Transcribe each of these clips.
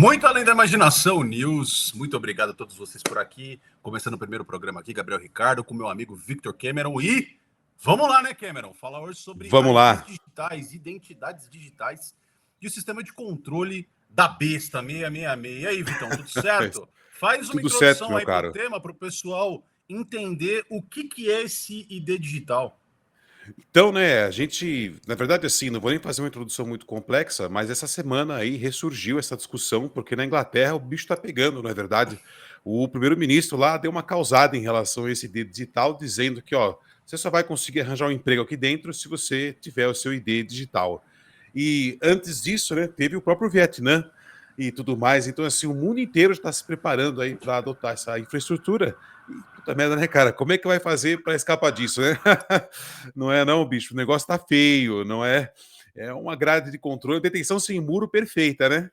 Muito além da imaginação, News. Muito obrigado a todos vocês por aqui. Começando o primeiro programa aqui, Gabriel Ricardo, com meu amigo Victor Cameron. E vamos lá, né, Cameron? Falar hoje sobre IDs digitais, identidades digitais e o sistema de controle da besta 666. E aí, Vitão, tudo certo? Faz uma introdução aí para o tema, para o pessoal entender o que é esse ID digital. Então, né, a gente, na verdade, assim, não vou nem fazer uma introdução muito complexa, mas essa semana aí ressurgiu essa discussão, porque na Inglaterra o bicho tá pegando, não é verdade? O primeiro-ministro lá deu uma causada em relação a esse ID digital, dizendo que, ó, você só vai conseguir arranjar um emprego aqui dentro se você tiver o seu ID digital. E antes disso, né, teve o próprio Vietnã e tudo mais. Então, assim, o mundo inteiro está se preparando aí para adotar essa infraestrutura. E, puta merda, né, cara? Como é que vai fazer para escapar disso, né? Não é não, bicho. O negócio tá feio, não é? É uma grade de controle, detenção sem muro perfeita, né?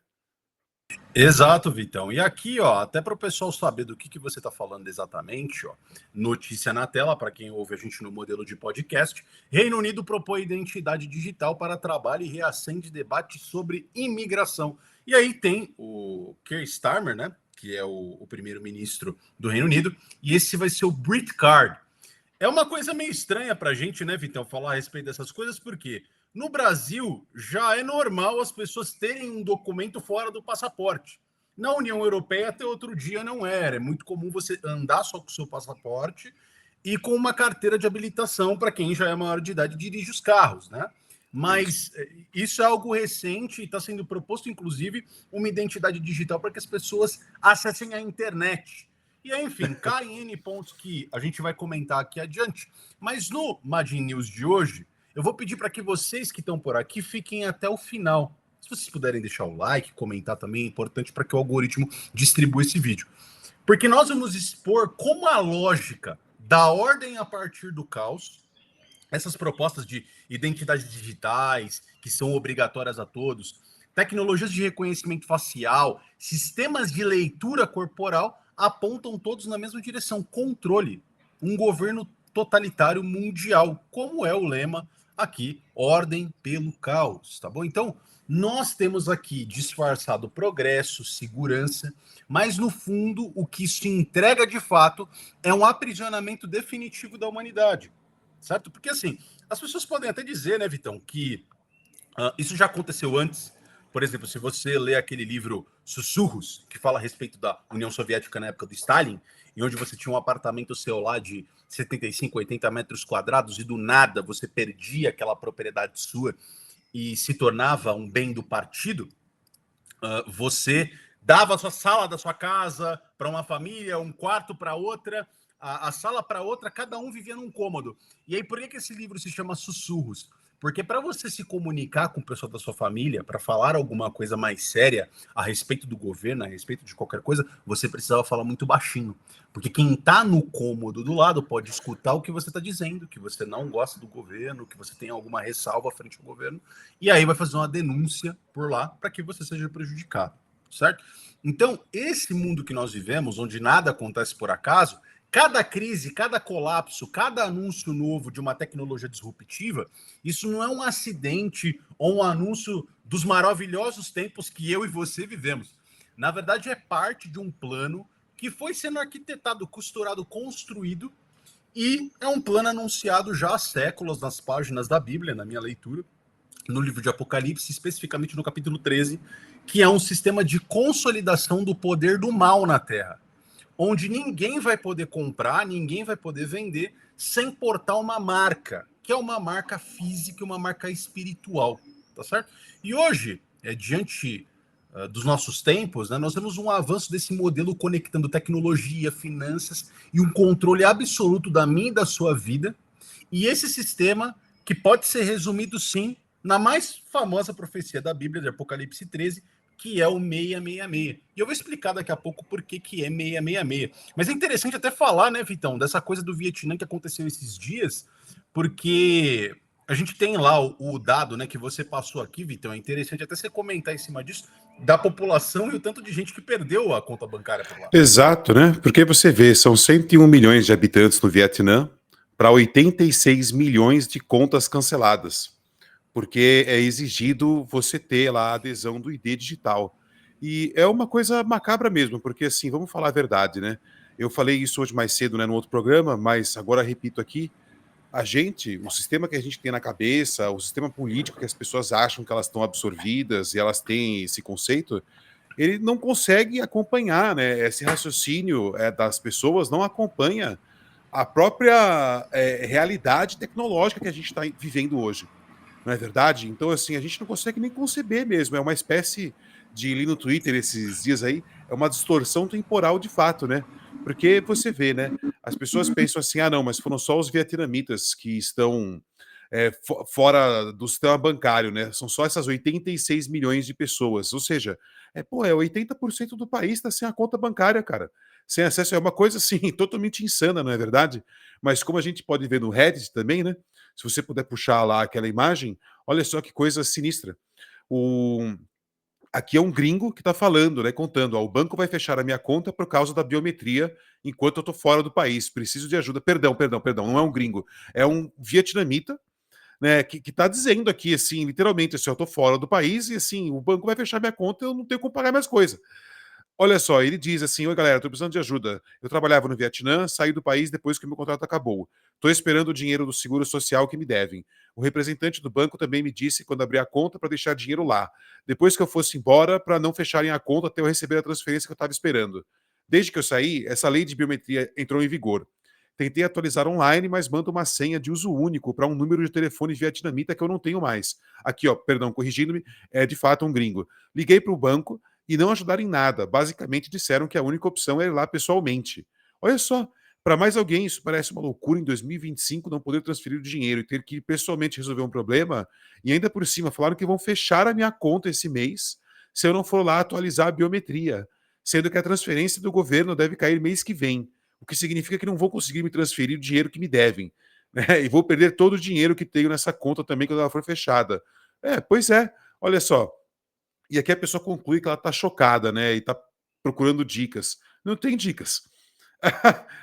Exato, Vitão. E aqui, ó, até para o pessoal saber do que você está falando exatamente, ó, notícia na tela para quem ouve a gente no modelo de podcast. Reino Unido propõe identidade digital para trabalho e reacende debate sobre imigração. E aí tem o Keir Starmer, né, que é o primeiro-ministro do Reino Unido, e esse vai ser o Brit Card. É uma coisa meio estranha para a gente, né, Vitão, falar a respeito dessas coisas, porque no Brasil já é normal as pessoas terem um documento fora do passaporte. Na União Europeia, até outro dia, não era. É muito comum você andar só com o seu passaporte e com uma carteira de habilitação para quem já é maior de idade e dirige os carros, né? Mas isso é algo recente e está sendo proposto, inclusive, uma identidade digital para que as pessoas acessem a internet. E aí, enfim, cai em N pontos que a gente vai comentar aqui adiante. Mas no Madin News de hoje, eu vou pedir para que vocês que estão por aqui fiquem até o final. Se vocês puderem deixar o like, comentar também, é importante para que o algoritmo distribua esse vídeo. Porque nós vamos expor como a lógica da ordem a partir do caos, essas propostas de identidades digitais, que são obrigatórias a todos, tecnologias de reconhecimento facial, sistemas de leitura corporal, apontam todos na mesma direção: controle. Um governo totalitário mundial, como é o lema aqui, ordem pelo caos, tá bom? Então, nós temos aqui disfarçado progresso, segurança, mas no fundo o que isso entrega de fato é um aprisionamento definitivo da humanidade, certo? Porque assim, as pessoas podem até dizer, né, Vitão, que isso já aconteceu antes. Por exemplo, se você lê aquele livro Sussurros, que fala a respeito da União Soviética na época do Stalin, e onde você tinha um apartamento seu lá de 75, 80 metros quadrados e do nada você perdia aquela propriedade sua e se tornava um bem do partido, você dava a sua sala da sua casa para uma família, um quarto para outra, a sala para outra, cada um vivia num cômodo. E aí, por que esse livro se chama Sussurros? Porque para você se comunicar com o pessoal da sua família, para falar alguma coisa mais séria a respeito do governo, a respeito de qualquer coisa, você precisava falar muito baixinho. Porque quem está no cômodo do lado pode escutar o que você está dizendo, que você não gosta do governo, que você tem alguma ressalva frente ao governo, e aí vai fazer uma denúncia por lá para que você seja prejudicado, certo? Então, esse mundo que nós vivemos, onde nada acontece por acaso, cada crise, cada colapso, cada anúncio novo de uma tecnologia disruptiva, isso não é um acidente ou um anúncio dos maravilhosos tempos que eu e você vivemos. Na verdade, é parte de um plano que foi sendo arquitetado, costurado, construído, e é um plano anunciado já há séculos nas páginas da Bíblia, na minha leitura, no livro de Apocalipse, especificamente no capítulo 13, que é um sistema de consolidação do poder do mal na Terra, onde ninguém vai poder comprar, ninguém vai poder vender sem portar uma marca, que é uma marca física e uma marca espiritual, tá certo? E hoje, diante dos nossos tempos, né, nós temos um avanço desse modelo conectando tecnologia, finanças e um controle absoluto da minha e da sua vida, e esse sistema que pode ser resumido, sim, na mais famosa profecia da Bíblia, de Apocalipse 13, que é o 666. E eu vou explicar daqui a pouco por que é 666. Mas é interessante até falar, né, Vitão, dessa coisa do Vietnã que aconteceu esses dias, porque a gente tem lá o dado, né, que você passou aqui, Vitão. É interessante até você comentar em cima disso, da população e o tanto de gente que perdeu a conta bancária por lá. Exato, né? Porque você vê, são 101 milhões de habitantes no Vietnã para 86 milhões de contas canceladas, porque é exigido você ter lá a adesão do ID digital. E é uma coisa macabra mesmo, porque assim, vamos falar a verdade, né? Eu falei isso hoje mais cedo, né, no outro programa, mas agora repito aqui, o sistema que a gente tem na cabeça, o sistema político que as pessoas acham que elas estão absorvidas e elas têm esse conceito, ele não consegue acompanhar, né? Esse raciocínio das pessoas não acompanha a própria realidade tecnológica que a gente está vivendo hoje, não é verdade? Então, assim, a gente não consegue nem conceber mesmo. É uma espécie de, li no Twitter esses dias aí, é uma distorção temporal de fato, né? Porque você vê, né? As pessoas pensam assim, ah, não, mas foram só os vietnamitas que estão fora do sistema bancário, né? São só essas 86 milhões de pessoas. Ou seja, pô, 80% do país está sem a conta bancária, cara. Sem acesso, é uma coisa assim, totalmente insana, não é verdade? Mas como a gente pode ver no Reddit também, né? Se você puder puxar lá aquela imagem, olha só que coisa sinistra. O... Aqui é um gringo que está falando, né? Contando, ó, o banco vai fechar a minha conta por causa da biometria enquanto eu estou fora do país. Preciso de ajuda. Perdão, não é um gringo. É um vietnamita, né, que está dizendo aqui, assim, literalmente, assim, eu estou fora do país e, assim, o banco vai fechar minha conta e eu não tenho como pagar minhas coisas. Olha só, ele diz assim: oi, galera, tô precisando de ajuda. Eu trabalhava no Vietnã, saí do país depois que meu contrato acabou. Tô esperando o dinheiro do seguro social que me devem. O representante do banco também me disse quando abrir a conta para deixar dinheiro lá. Depois que eu fosse embora, para não fecharem a conta até eu receber a transferência que eu estava esperando. Desde que eu saí, essa lei de biometria entrou em vigor. Tentei atualizar online, mas manda uma senha de uso único para um número de telefone vietnamita que eu não tenho mais. Aqui, ó, perdão, corrigindo-me, é de fato um gringo. Liguei para o banco e não ajudaram em nada. Basicamente disseram que a única opção é ir lá pessoalmente. Olha só, para mais alguém isso parece uma loucura em 2025 não poder transferir o dinheiro e ter que ir pessoalmente resolver um problema. E ainda por cima falaram que vão fechar a minha conta esse mês se eu não for lá atualizar a biometria, sendo que a transferência do governo deve cair mês que vem, o que significa que não vou conseguir me transferir o dinheiro que me devem. Né? E vou perder todo o dinheiro que tenho nessa conta também quando ela for fechada. Pois é, olha só. E aqui a pessoa conclui que ela está chocada, né? E está procurando dicas. Não tem dicas.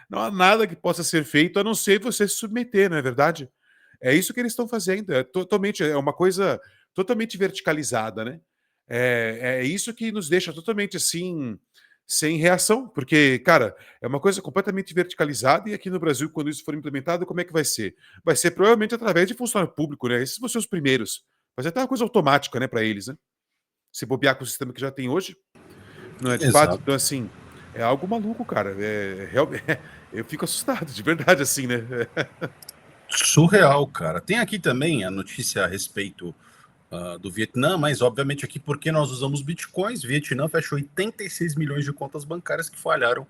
Não há nada que possa ser feito a não ser você se submeter, não é verdade? É isso que eles estão fazendo. É uma coisa totalmente verticalizada, né? É isso que nos deixa totalmente assim, sem reação, porque, cara, é uma coisa completamente verticalizada e aqui no Brasil, quando isso for implementado, como é que vai ser? Vai ser provavelmente através de funcionário público, né? Esses vão ser os primeiros. Vai ser até uma coisa automática, né, para eles, né? Se bobear com o sistema que já tem hoje, não é de fato? Então, Exato. assim, é algo maluco, cara. Realmente, eu fico assustado, de verdade, assim, né? Surreal, cara. Tem aqui também a notícia a respeito do Vietnã, mas obviamente aqui porque nós usamos bitcoins, Vietnã fechou 86 milhões de contas bancárias que falharam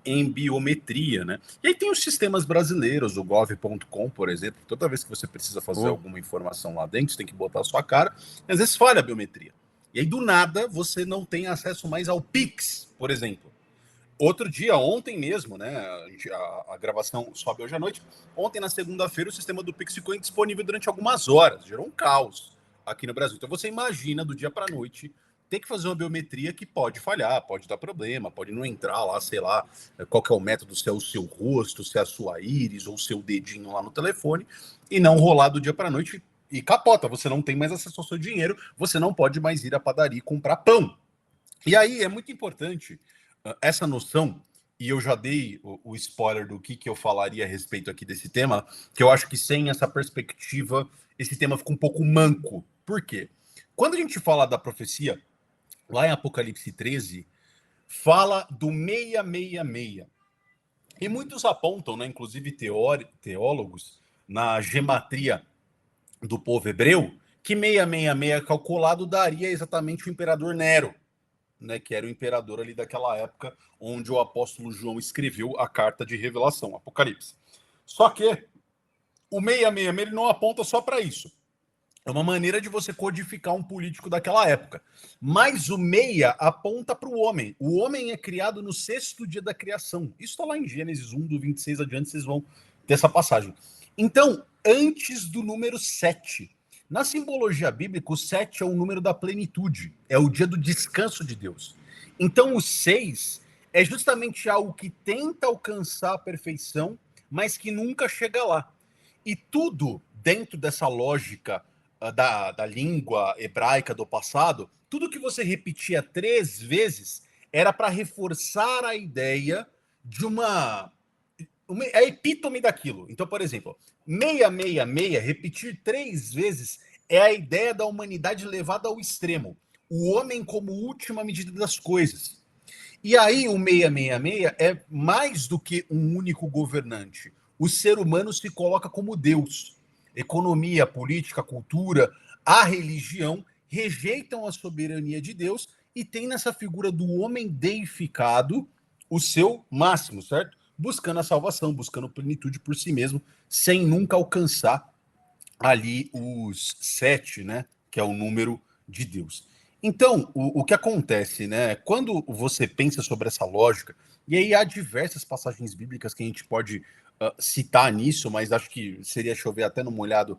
em biometria, né? E aí tem os sistemas brasileiros, o gov.com, por exemplo, toda vez que você precisa fazer Oh, alguma informação lá dentro, você tem que botar a sua cara, e às vezes falha a biometria. E aí do nada você não tem acesso mais ao Pix, por exemplo. Outro dia, ontem mesmo, né? A gravação sobe hoje à noite. Ontem, na segunda-feira, o sistema do Pix ficou indisponível durante algumas horas. Gerou um caos aqui no Brasil. Então você imagina do dia para a noite ter que fazer uma biometria que pode falhar, pode dar problema, pode não entrar lá, sei lá, qual que é o método, se é o seu rosto, se é a sua íris ou o seu dedinho lá no telefone, e não rolar do dia para a noite e capota. Você não tem mais acesso ao seu dinheiro, você não pode mais ir à padaria e comprar pão. E aí é muito importante essa noção, e eu já dei o spoiler do que eu falaria a respeito aqui desse tema, que eu acho que sem essa perspectiva, esse tema fica um pouco manco. Por quê? Quando a gente fala da profecia, lá em Apocalipse 13, fala do 666. E muitos apontam, né, inclusive teólogos, na gematria do povo hebreu, que 666 calculado daria exatamente o imperador Nero, né, que era o imperador ali daquela época onde o apóstolo João escreveu a carta de revelação, Apocalipse. Só que o 666 ele não aponta só para isso. É uma maneira de você codificar um político daquela época. Mas o meia aponta para o homem. O homem é criado no sexto dia da criação. Isso está lá em Gênesis 1, do 26 adiante, vocês vão ter essa passagem. Então, antes do número 7. Na simbologia bíblica, o 7 é o número da plenitude. É o dia do descanso de Deus. Então, o 6 é justamente algo que tenta alcançar a perfeição, mas que nunca chega lá. E tudo dentro dessa lógica da língua hebraica do passado, tudo que você repetia 3 vezes era para reforçar a ideia de a epítome daquilo. Então, por exemplo, 666, repetir 3 vezes é a ideia da humanidade levada ao extremo. O homem como última medida das coisas. E aí o 666 é mais do que um único governante. O ser humano se coloca como Deus. Economia, política, cultura, a religião rejeitam a soberania de Deus e tem nessa figura do homem deificado o seu máximo, certo? Buscando a salvação, buscando plenitude por si mesmo, sem nunca alcançar ali os 7, né? Que é o número de Deus. Então, o que acontece, né? Quando você pensa sobre essa lógica, e aí há diversas passagens bíblicas que a gente pode citar nisso, mas acho que seria chover até no molhado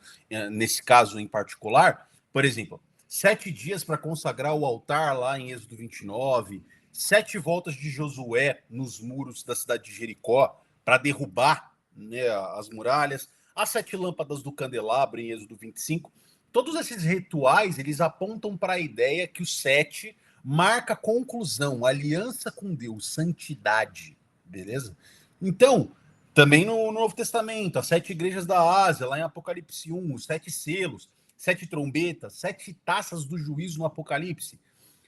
nesse caso em particular. Por exemplo, 7 dias para consagrar o altar lá em Êxodo 29, 7 voltas de Josué nos muros da cidade de Jericó para derrubar, né, as muralhas, as 7 lâmpadas do candelabro em Êxodo 25. Todos esses rituais, eles apontam para a ideia que o 7 marca conclusão, aliança com Deus, santidade, beleza? Então, também no Novo Testamento, as 7 igrejas da Ásia, lá em Apocalipse 1, os 7 selos, 7 trombetas, 7 taças do juízo no Apocalipse.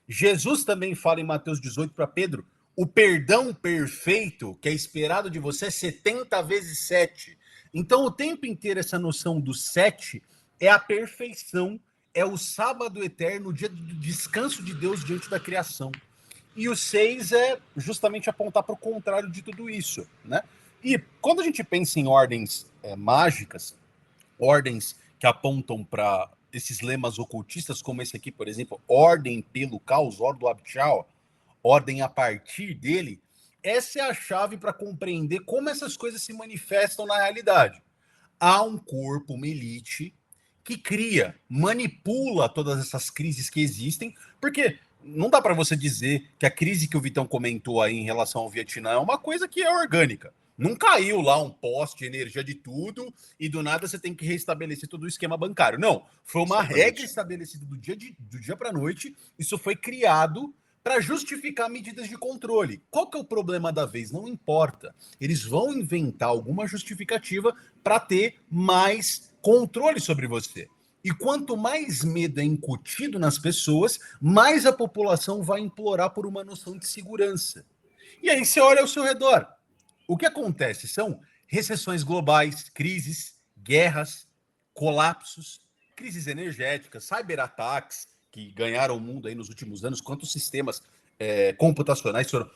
Jesus também fala em Mateus 18 para Pedro, o perdão perfeito que é esperado de você é 70 vezes 7. Então, o tempo inteiro, essa noção do 7 é a perfeição, é o sábado eterno, o dia do descanso de Deus diante da criação. E o 6 é justamente apontar para o contrário de tudo isso, né? E quando a gente pensa em ordens mágicas, ordens que apontam para esses lemas ocultistas, como esse aqui, por exemplo, ordem pelo caos, ordem do Abchal, ordem a partir dele, essa é a chave para compreender como essas coisas se manifestam na realidade. Há um corpo, uma elite, que cria, manipula todas essas crises que existem, porque não dá para você dizer que a crise que o Vitão comentou aí em relação ao Vietnã é uma coisa que é orgânica. Não caiu lá um poste de energia de tudo e do nada você tem que restabelecer todo o esquema bancário. Não, foi uma regra estabelecida do dia para a noite. Isso foi criado para justificar medidas de controle. Qual que é o problema da vez? Não importa. Eles vão inventar alguma justificativa para ter mais controle sobre você. E quanto mais medo é incutido nas pessoas, mais a população vai implorar por uma noção de segurança. E aí você olha ao seu redor. O que acontece são recessões globais, crises, guerras, colapsos, crises energéticas, cyberataques, que ganharam o mundo aí nos últimos anos, quantos sistemas computacionais foram,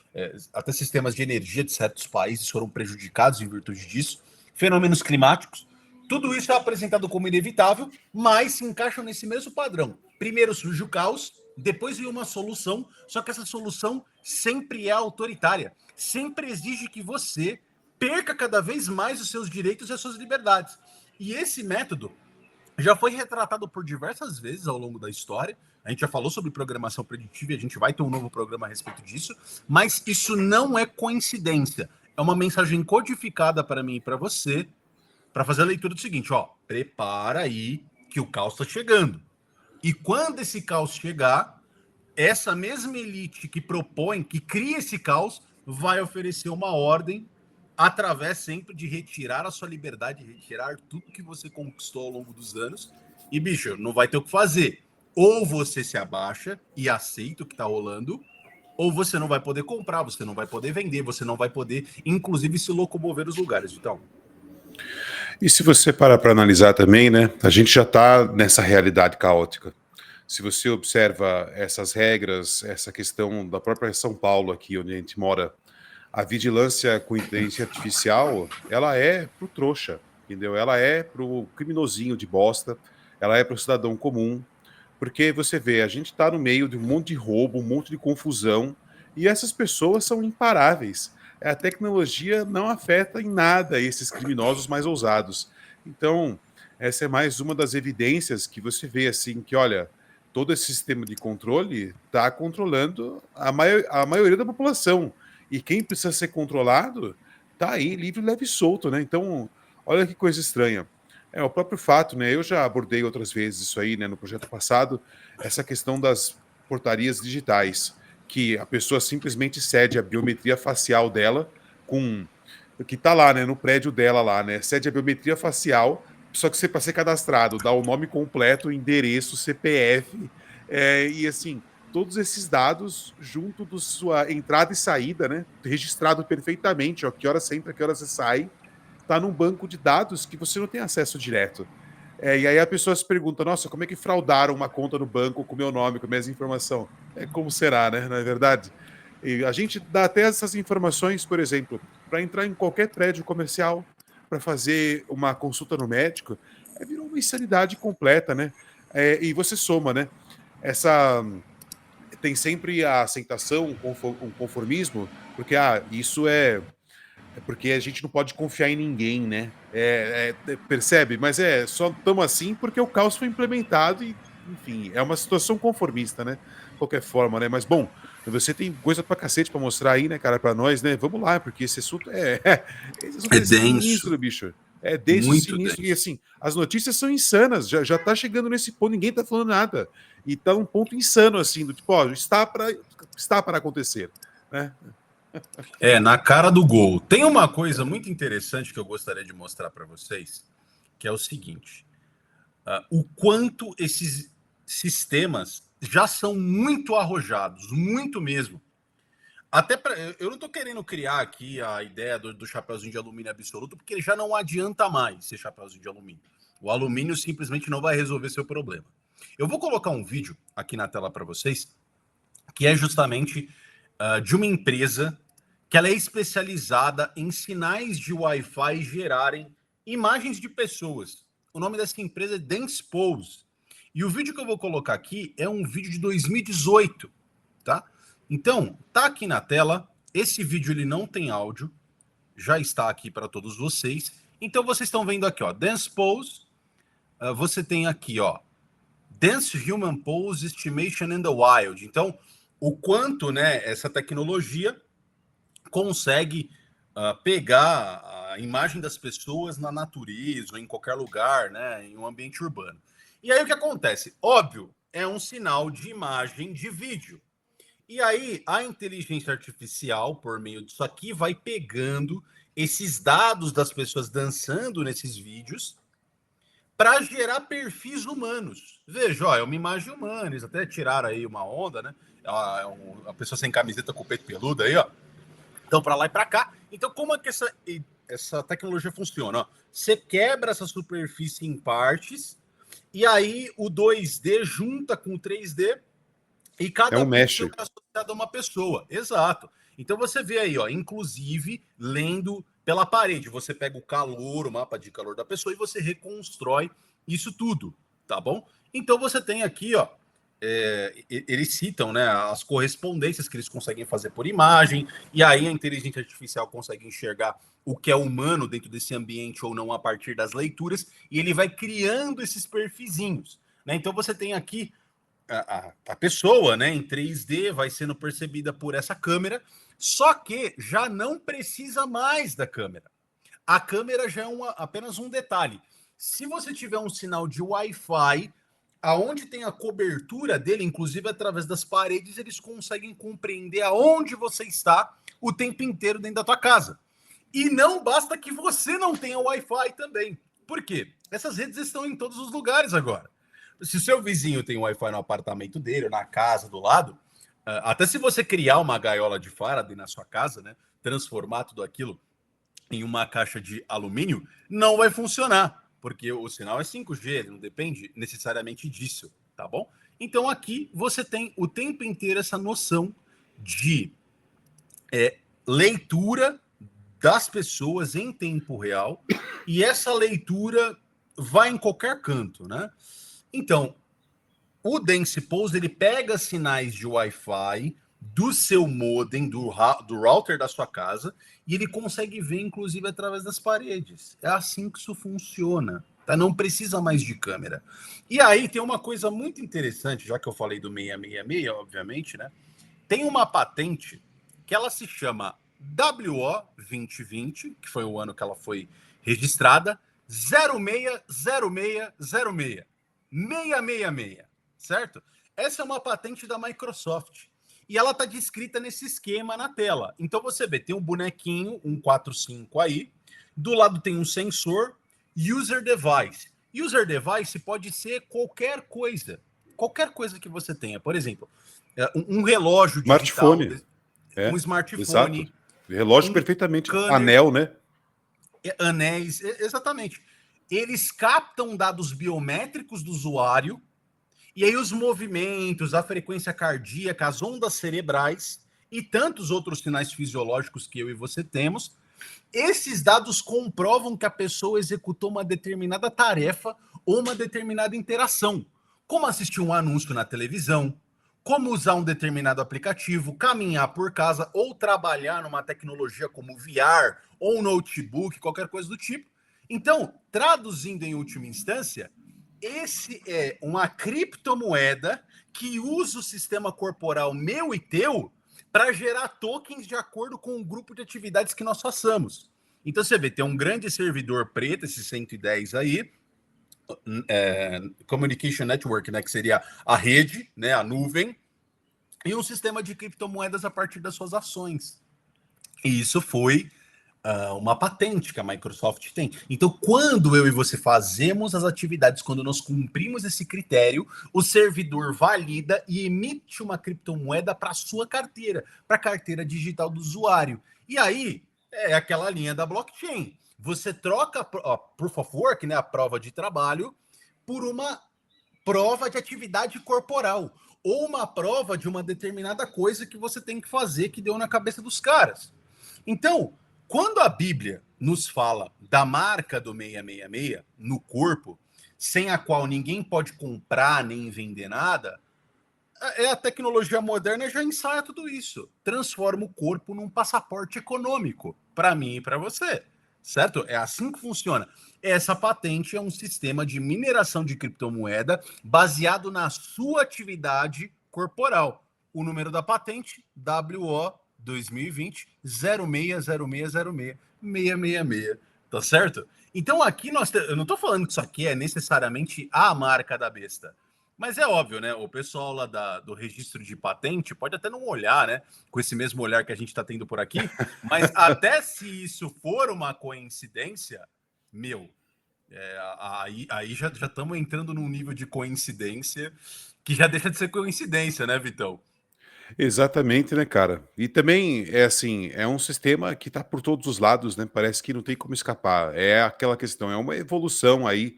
até sistemas de energia de certos países foram prejudicados em virtude disso, fenômenos climáticos, tudo isso é apresentado como inevitável, mas se encaixam nesse mesmo padrão. Primeiro surge o caos, depois vem uma solução, só que essa solução sempre é autoritária, sempre exige que você perca cada vez mais os seus direitos e as suas liberdades. E esse método já foi retratado por diversas vezes ao longo da história. A gente já falou sobre programação preditiva e a gente vai ter um novo programa a respeito disso, mas isso não é coincidência. É uma mensagem codificada para mim e para você, para fazer a leitura do seguinte, ó, prepara aí que o caos está chegando. E quando esse caos chegar, essa mesma elite que propõe, que cria esse caos, vai oferecer uma ordem através sempre de retirar a sua liberdade, retirar tudo que você conquistou ao longo dos anos. E, bicho, não vai ter o que fazer. Ou você se abaixa e aceita o que está rolando, ou você não vai poder comprar, você não vai poder vender, você não vai poder, inclusive, se locomover nos lugares. Então, E se você parar para analisar também, né, a gente já está nessa realidade caótica. Se você observa essas regras, essa questão da própria São Paulo aqui, onde a gente mora, a vigilância com inteligência artificial, ela é pro trouxa, entendeu? Ela é pro criminosinho de bosta, ela é pro cidadão comum, porque você vê, a gente está no meio de um monte de roubo, um monte de confusão, e essas pessoas são imparáveis. A tecnologia não afeta em nada esses criminosos mais ousados. Então, essa é mais uma das evidências que você vê, assim, que, olha, todo esse sistema de controle está controlando a maioria da população. E quem precisa ser controlado está aí livre, leve e solto, né? Então, olha que coisa estranha. O próprio fato, né? Eu já abordei outras vezes isso aí, né, no projeto passado, essa questão das portarias digitais, que a pessoa simplesmente cede a biometria facial dela com que tá lá, né, no prédio dela lá, né? Cede a biometria facial, só que você para ser cadastrado, dá o nome completo, endereço, CPF, e assim, todos esses dados junto da sua entrada e saída, né? Registrado perfeitamente, ó, que hora você entra, que hora você sai, tá num banco de dados que você não tem acesso direto. E aí a pessoa se pergunta, nossa, como é que fraudaram uma conta no banco com meu nome, com minhas informações? Como será, né? Não é verdade? E a gente dá até essas informações, por exemplo, para entrar em qualquer prédio comercial, para fazer uma consulta no médico, virou uma insanidade completa, né? E você soma, né? Essa tem sempre a aceitação, um conformismo, porque isso é porque a gente não pode confiar em ninguém, né? Percebe? Mas só estamos assim porque o caos foi implementado e, enfim, é uma situação conformista, né? De qualquer forma, né? Mas, bom, você tem coisa pra cacete pra mostrar aí, né, cara, pra nós, né? Vamos lá, porque esse assunto esse assunto É é denso, sinistro, bicho. É denso, muito sinistro. E, denso. assim, as notícias são insanas. Já tá chegando nesse ponto, ninguém tá falando nada. E tá um ponto insano, assim, do tipo, ó, está para acontecer, né? Na cara do gol. Tem uma coisa muito interessante que eu gostaria de mostrar para vocês, que é o seguinte: o quanto esses sistemas já são muito arrojados, muito mesmo. Até eu não estou querendo criar aqui a ideia do chapeuzinho de alumínio absoluto, porque ele já não adianta mais ser chapeuzinho de alumínio. O alumínio simplesmente não vai resolver seu problema. Eu vou colocar um vídeo aqui na tela para vocês, que é justamente de uma empresa que ela é especializada em sinais de Wi-Fi gerarem imagens de pessoas. O nome dessa empresa é Dancepose. E o vídeo que eu vou colocar aqui é um vídeo de 2018, tá? Então, tá aqui na tela. Esse vídeo ele não tem áudio, já está aqui para todos vocês. Então vocês estão vendo aqui, ó, Dance Pose. Você tem aqui, ó, Dance Human Pose Estimation in the Wild. Então, o quanto, né, essa tecnologia consegue pegar a imagem das pessoas na natureza ou em qualquer lugar, né, em um ambiente urbano. E aí o que acontece? Óbvio, é um sinal de imagem de vídeo. E aí, a inteligência artificial, por meio disso aqui, vai pegando esses dados das pessoas dançando nesses vídeos para gerar perfis humanos. Veja, ó, é uma imagem humana, eles até tiraram aí uma onda, né? A pessoa sem camiseta com o peito peludo aí, ó. Então, para lá e para cá. Então, como é que essa tecnologia funciona? Ó, você quebra essa superfície em partes, e aí o 2D junta com o 3D e É cada um pixel mesh. é associado a uma pessoa. Exato. Então você vê aí, ó, inclusive lendo pela parede. Você pega o calor, o mapa de calor da pessoa e você reconstrói isso tudo, tá bom? Então você tem aqui, ó, eles citam, né, as correspondências que eles conseguem fazer por imagem, e aí a inteligência artificial consegue enxergar o que é humano dentro desse ambiente ou não a partir das leituras, e ele vai criando esses perfizinhos, né? Então você tem aqui a pessoa, né, em 3D vai sendo percebida por essa câmera, só que já não precisa mais da câmera. A câmera já é apenas um detalhe. Se você tiver um sinal de Wi-Fi, aonde tem a cobertura dele, inclusive através das paredes, eles conseguem compreender aonde você está o tempo inteiro dentro da tua casa. E não basta que você não tenha Wi-Fi também. Por quê? Essas redes estão em todos os lugares agora. Se o seu vizinho tem Wi-Fi no apartamento dele, ou na casa do lado, até se você criar uma gaiola de Faraday na sua casa, né, transformar tudo aquilo em uma caixa de alumínio, não vai funcionar, porque o sinal é 5G, ele não depende necessariamente disso, tá bom? Então aqui você tem o tempo inteiro essa noção de leitura das pessoas em tempo real, e essa leitura vai em qualquer canto, né? Então, o Dance Pose ele pega sinais de Wi-Fi do seu modem, do router da sua casa, e ele consegue ver, inclusive, através das paredes. É assim que isso funciona. Tá? Não precisa mais de câmera. E aí tem uma coisa muito interessante, já que eu falei do 666, obviamente, né? Tem uma patente que ela se chama WO 2020, que foi o ano que ela foi registrada, 060606 666, certo? Essa é uma patente da Microsoft. E ela está descrita nesse esquema na tela. Então você vê, tem um bonequinho, um 45 aí, do lado tem um sensor, user device. User device pode ser qualquer coisa que você tenha. Por exemplo, um relógio digital, Smartphone. um smartphone. Exato. Relógio um perfeitamente. scanner, Anel, né? anéis, exatamente. Eles captam dados biométricos do usuário, e aí os movimentos, a frequência cardíaca, as ondas cerebrais e tantos outros sinais fisiológicos que eu e você temos, esses dados comprovam que a pessoa executou uma determinada tarefa ou uma determinada interação, como assistir um anúncio na televisão, como usar um determinado aplicativo, caminhar por casa ou trabalhar numa tecnologia como VR ou um notebook, qualquer coisa do tipo. Então, traduzindo em última instância, esse é uma criptomoeda que usa o sistema corporal meu e teu para gerar tokens de acordo com o grupo de atividades que nós façamos. Então você vê, tem um grande servidor preto, esse 110 aí, Communication Network, né, que seria a rede, né, a nuvem, e um sistema de criptomoedas a partir das suas ações. E isso foi uma patente que a Microsoft tem. Então, quando eu e você fazemos as atividades, quando nós cumprimos esse critério, o servidor valida e emite uma criptomoeda para a sua carteira, para a carteira digital do usuário. E aí, é aquela linha da blockchain. Você troca a Proof of Work, né, a prova de trabalho, por uma prova de atividade corporal, ou uma prova de uma determinada coisa que você tem que fazer que deu na cabeça dos caras. Então, quando a Bíblia nos fala da marca do 666 no corpo, sem a qual ninguém pode comprar nem vender nada, a tecnologia moderna já ensaia tudo isso. Transforma o corpo num passaporte econômico para mim e para você, certo? É assim que funciona. Essa patente é um sistema de mineração de criptomoeda baseado na sua atividade corporal. O número da patente, WO 2020 060606 666, tá certo? Então aqui eu não estou falando que isso aqui é necessariamente a marca da besta, mas é óbvio, né? O pessoal lá do registro de patente pode até não olhar, né? Com esse mesmo olhar que a gente está tendo por aqui, mas até se isso for uma coincidência, meu, aí já estamos entrando num nível de coincidência que já deixa de ser coincidência, né, Vitão? Exatamente, né, cara? E também é assim, é um sistema que está por todos os lados, né? Parece que não tem como escapar. É aquela questão, é uma evolução aí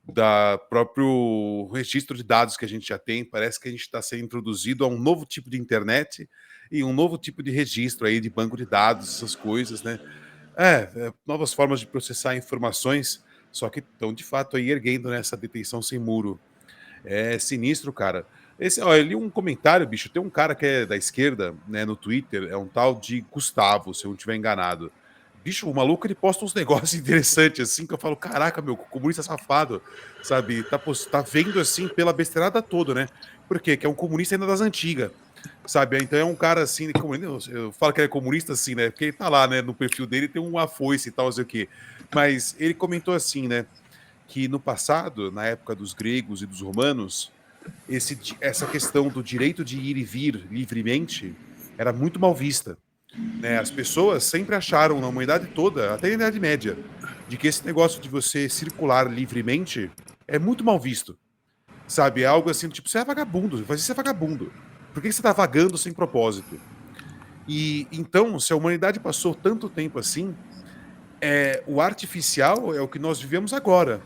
da próprio registro de dados que a gente já tem. Parece que a gente está sendo introduzido a um novo tipo de internet e um novo tipo de registro aí de banco de dados, essas coisas, né? Novas formas de processar informações, só que estão de fato aí erguendo nessa detenção sem muro. É sinistro, cara. Eu li um comentário, bicho. Tem um cara que é da esquerda, né, no Twitter, é um tal de Gustavo, se eu não estiver enganado. Bicho, o maluco ele posta uns negócios interessantes, assim, que eu falo, caraca, meu, comunista safado, sabe? Tá vendo, assim, pela besteirada toda, né? Por quê? Que é um comunista ainda das antigas, sabe? Então é um cara, assim, eu falo que ele é comunista, assim, né? Porque ele tá lá, né, no perfil dele tem uma foice e tal, não sei o quê. Mas ele comentou assim, né? Que no passado, na época dos gregos e dos romanos, essa questão do direito de ir e vir livremente era muito mal vista, né? As pessoas sempre acharam, na humanidade toda, até na Idade Média, de que esse negócio de você circular livremente é muito mal visto, sabe? É algo assim, tipo, você é vagabundo, você é vagabundo. Por que você está vagando sem propósito? E então, se a humanidade passou tanto tempo assim, o artificial é o que nós vivemos agora.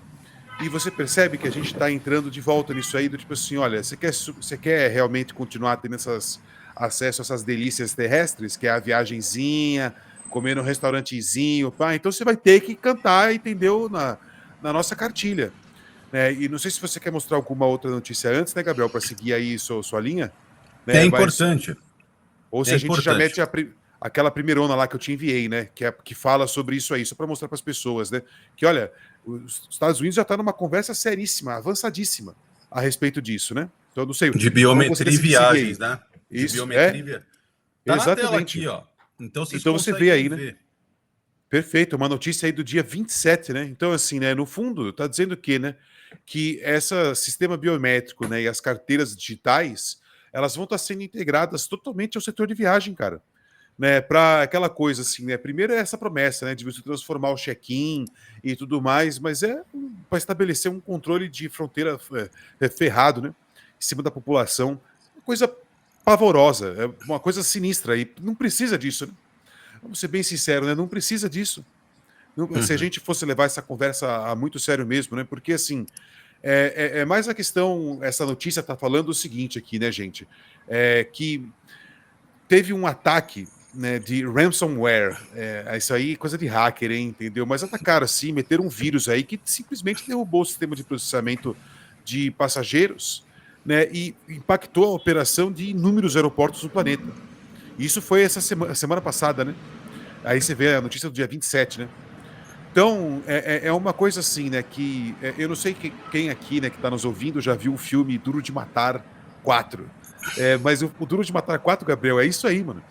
E você percebe que a gente está entrando de volta nisso aí, do tipo assim, olha, você quer realmente continuar tendo acesso a essas delícias terrestres, que é a viagenzinha, comer num restaurantezinho, pá, então você vai ter que cantar, entendeu, na nossa cartilha. Né? E não sei se você quer mostrar alguma outra notícia antes, né, Gabriel, para seguir aí sua linha, É né? importante. Ou se É a gente já importante. mete aquela primeirona lá que eu te enviei, né? Que fala sobre isso aí, só para mostrar para as pessoas, né? Que olha, os Estados Unidos já está numa conversa seríssima, avançadíssima a respeito disso, né? Então, eu não sei De como você biometria e decide seguir viagens, aí. né? De Isso, biometria. Tá na tela exatamente. aqui, ó. Então vocês Então você vê conseguem aí, né? ver. Perfeito, uma notícia aí do dia 27, né? Então, assim, né, no fundo, está dizendo que, né, que esse sistema biométrico, né, e as carteiras digitais, elas vão estar sendo integradas totalmente ao setor de viagem, cara. Né, para aquela coisa assim, né? Primeiro é essa promessa, né, de você transformar o check-in e tudo mais, mas para estabelecer um controle de fronteira ferrado, né, em cima da população, uma coisa pavorosa, é uma coisa sinistra e não precisa disso, né? Vamos ser bem sinceros, né? Não precisa disso. Se a Uhum. gente fosse levar essa conversa a muito sério mesmo, né? Porque assim, é mais a questão. Essa notícia está falando o seguinte aqui, né, gente? Que teve um ataque, né, de ransomware. Isso aí, coisa de hacker, hein, entendeu? Mas atacaram assim, meteram um vírus aí que simplesmente derrubou o sistema de processamento de passageiros, né, e impactou a operação de inúmeros aeroportos do planeta. Isso foi essa semana passada, né? Aí você vê a notícia do dia 27, né? Então, é uma coisa assim, né, que eu não sei quem aqui, né, que está nos ouvindo já viu o filme Duro de Matar 4. Mas o Duro de Matar 4, Gabriel, é isso aí, mano.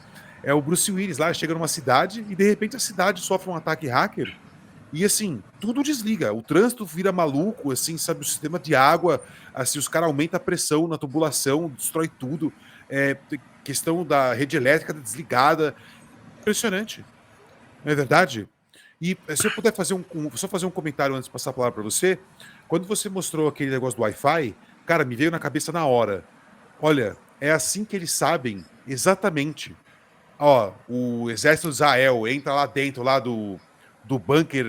É o Bruce Willis lá, chega numa cidade e de repente a cidade sofre um ataque hacker e assim, tudo desliga, o trânsito vira maluco, assim, sabe, o sistema de água, assim, os caras aumentam a pressão na tubulação, destrói tudo, questão da rede elétrica desligada, impressionante, não é verdade? E se eu puder fazer só fazer um comentário antes de passar a palavra para você, quando você mostrou aquele negócio do Wi-Fi, cara, me veio na cabeça na hora. Olha, é assim que eles sabem exatamente. Ó, o exército de Israel entra lá dentro lá do bunker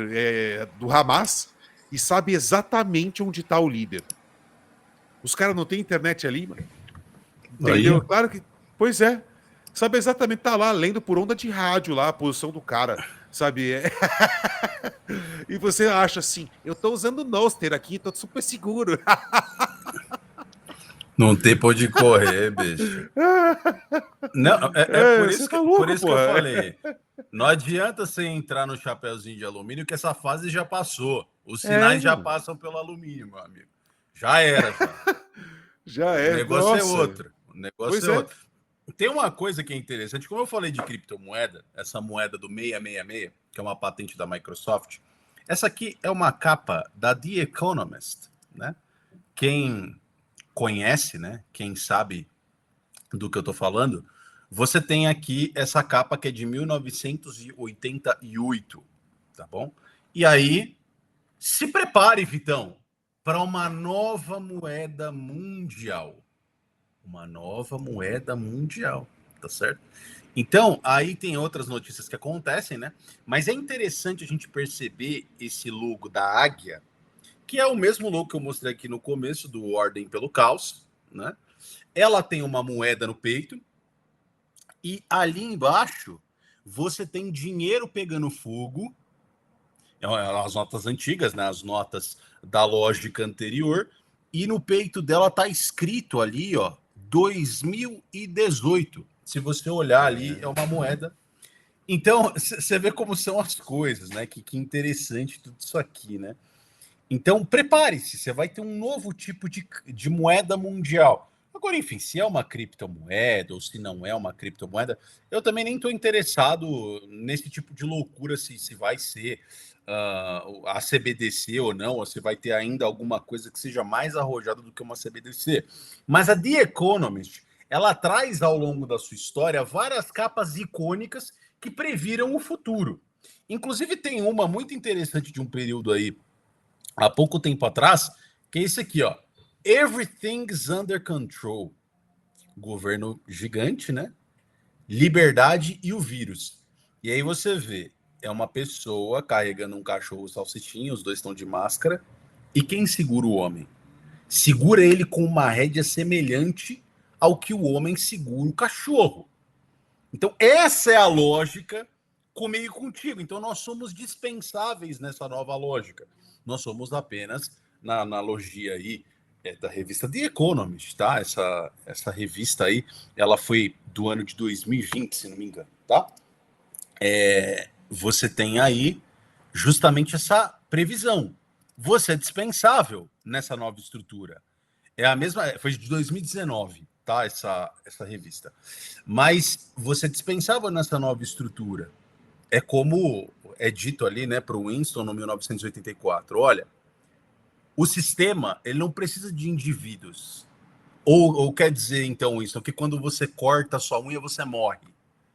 do Hamas e sabe exatamente onde está o líder. Os caras não têm internet ali, mano. Aí, Entendeu? Claro que. Pois é. Sabe exatamente, tá lá lendo por onda de rádio lá a posição do cara, sabe? E você acha assim, eu tô usando o Noster aqui, tô super seguro. não tem por onde correr, bicho. Não, Você tá por louco, isso que eu porra. falei. Não adianta você entrar no chapeuzinho de alumínio, que essa fase já passou. Os sinais já Mano. passam pelo alumínio, meu amigo. Já era, já. Já O é, negócio é nossa. outro. O negócio Pois é é. outro. Tem uma coisa que é interessante, como eu falei de criptomoeda, essa moeda do 666, que é uma patente da Microsoft, essa aqui é uma capa da The Economist, né? Quem conhece, né? Quem sabe do que eu tô falando, você tem aqui essa capa que é de 1988, tá bom? E aí, se prepare, Vitão, para uma nova moeda mundial. Uma nova moeda mundial, tá certo? Então, aí tem outras notícias que acontecem, né? Mas é interessante a gente perceber esse logo da águia, que é o mesmo logo que eu mostrei aqui no começo do Ordem pelo Caos, né? Ela tem uma moeda no peito e ali embaixo você tem dinheiro pegando fogo, as notas antigas, né? As notas da lógica anterior, e no peito dela tá escrito ali, ó, 2018. Se você olhar ali, é uma moeda. Então, você vê como são as coisas, né? Que interessante tudo isso aqui, né? Então, prepare-se, você vai ter um novo tipo de moeda mundial. Agora, enfim, se é uma criptomoeda ou se não é uma criptomoeda, eu também nem estou interessado nesse tipo de loucura se vai ser a CBDC ou não, ou se vai ter ainda alguma coisa que seja mais arrojada do que uma CBDC. Mas a The Economist, ela traz ao longo da sua história várias capas icônicas que previram o futuro. Inclusive, tem uma muito interessante de um período aí há pouco tempo atrás, que é esse aqui, ó. Everything's under control. Governo gigante, né? Liberdade e o vírus. E aí você vê, é uma pessoa carregando um cachorro salsichinho, os dois estão de máscara. E quem segura o homem? Segura ele com uma rédea semelhante ao que o homem segura o cachorro. Então, essa é a lógica comigo e contigo. Então, nós somos dispensáveis nessa nova lógica. Nós somos apenas, na analogia aí da revista The Economist, tá? Essa revista aí, ela foi do ano de 2020, se não me engano, tá? Você tem aí justamente essa previsão. Você é dispensável nessa nova estrutura. É a mesma, foi de 2019, tá? Essa revista. Mas você dispensava nessa nova estrutura. é como é dito ali, né, para o Winston no 1984. Olha, o sistema ele não precisa de indivíduos. Ou quer dizer, então, Winston, que quando você corta a sua unha, você morre.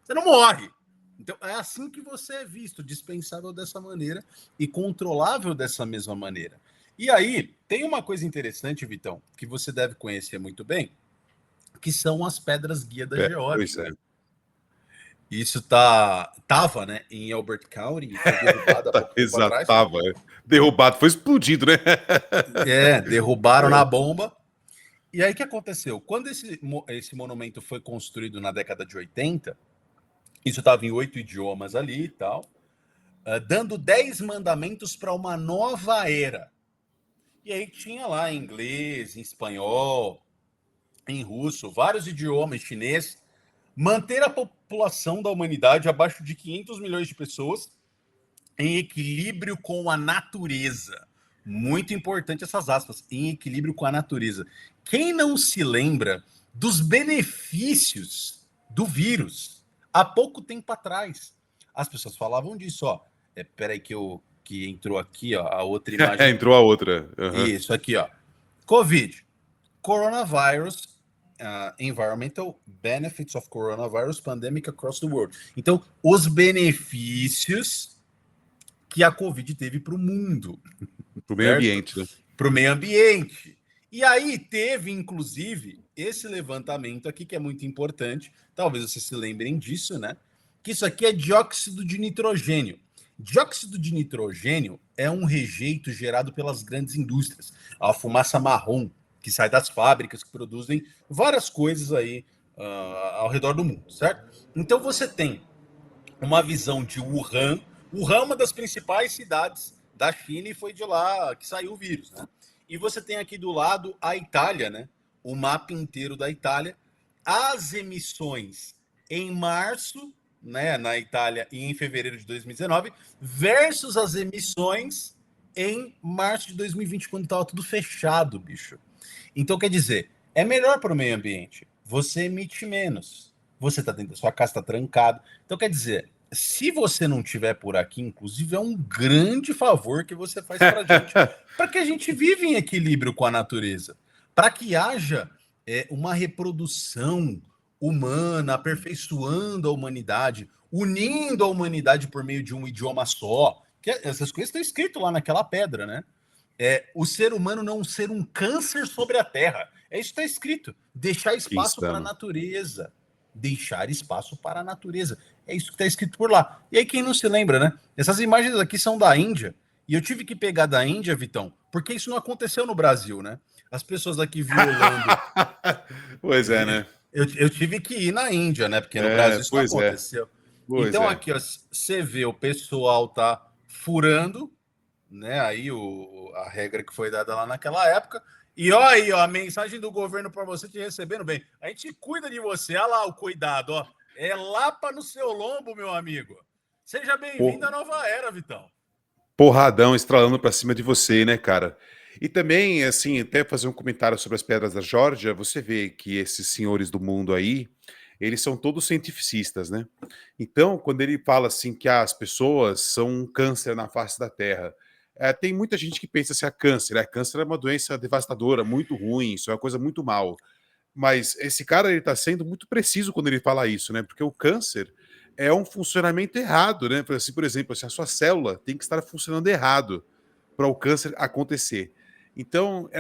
Você não morre. Então, é assim que você é visto, dispensável dessa maneira e controlável dessa mesma maneira. E aí, tem uma coisa interessante, Vitão, que você deve conhecer muito bem, que são as pedras guia da Pois Geórgia. é. Isso tava, né, em Albert County e foi derrubado há pouco tempo Exato, atrás. tava. Derrubado, foi explodido, né? Derrubaram na bomba. E aí o que aconteceu? Quando esse monumento foi construído na década de 80, isso estava em 8 idiomas ali e tal, dando 10 mandamentos para uma nova era. E aí tinha lá em inglês, em espanhol, em russo, vários idiomas, chinês, manter a população da humanidade abaixo de 500 milhões de pessoas em equilíbrio com a natureza. Muito importante essas aspas, em equilíbrio com a natureza. Quem não se lembra dos benefícios do vírus há pouco tempo atrás? As pessoas falavam disso, ó. Peraí que entrou aqui, ó, a outra imagem. Entrou a outra. Uhum. Isso aqui, ó. Covid, coronavirus, environmental benefits of coronavirus pandemic across the world. Então, os benefícios que a Covid teve para o mundo. Pro meio ambiente, né? Para o meio ambiente. E aí teve, inclusive, esse levantamento aqui, que é muito importante, talvez vocês se lembrem disso, né? Que isso aqui é dióxido de nitrogênio. Dióxido de nitrogênio é um rejeito gerado pelas grandes indústrias, a fumaça marrom que sai das fábricas que produzem várias coisas aí ao redor do mundo, certo? Então você tem uma visão de Wuhan. Wuhan é uma das principais cidades da China e foi de lá que saiu o vírus, né? E você tem aqui do lado a Itália, né? O mapa inteiro da Itália. As emissões em março, né, na Itália e em fevereiro de 2019, versus as emissões em março de 2020, quando estava tudo fechado, bicho. Então, quer dizer, é melhor para o meio ambiente. Você emite menos. Você está dentro da sua casa, está trancado. Então, quer dizer, se você não tiver por aqui, inclusive, é um grande favor que você faz para a gente, para que a gente vive em equilíbrio com a natureza, para que haja uma reprodução humana, aperfeiçoando a humanidade, unindo a humanidade por meio de um idioma só. Que essas coisas estão escritas lá naquela pedra, né? O ser humano não ser um câncer sobre a Terra. É isso que está escrito. Deixar espaço para a natureza. Deixar espaço para a natureza. É isso que está escrito por lá. E aí, quem não se lembra, né? Essas imagens aqui são da Índia. E eu tive que pegar da Índia, Vitão, porque isso não aconteceu no Brasil, né? As pessoas aqui violando. Pois é, né? Eu tive que ir na Índia, né? Porque no Brasil isso não aconteceu. Então, aqui, ó, você vê o pessoal tá furando, né? Aí a regra que foi dada lá naquela época. E ó, aí, ó, a mensagem do governo para você te recebendo bem. A gente cuida de você. Olha lá o cuidado, ó. É lapa no seu lombo, meu amigo. Seja bem-vindo à nova era, Vitão. Porradão estralando para cima de você, né, cara? E também, assim, até fazer um comentário sobre as pedras da Geórgia, você vê que esses senhores do mundo aí, eles são todos cientificistas, né? Então, quando ele fala assim que as pessoas são um câncer na face da Terra, tem muita gente que pensa assim, câncer. Câncer é uma doença devastadora, muito ruim, isso é uma coisa muito mal. Mas esse cara, ele tá sendo muito preciso quando ele fala isso, né? Porque o câncer é um funcionamento errado, né? Assim, por exemplo, assim, a sua célula tem que estar funcionando errado para o câncer acontecer. Então,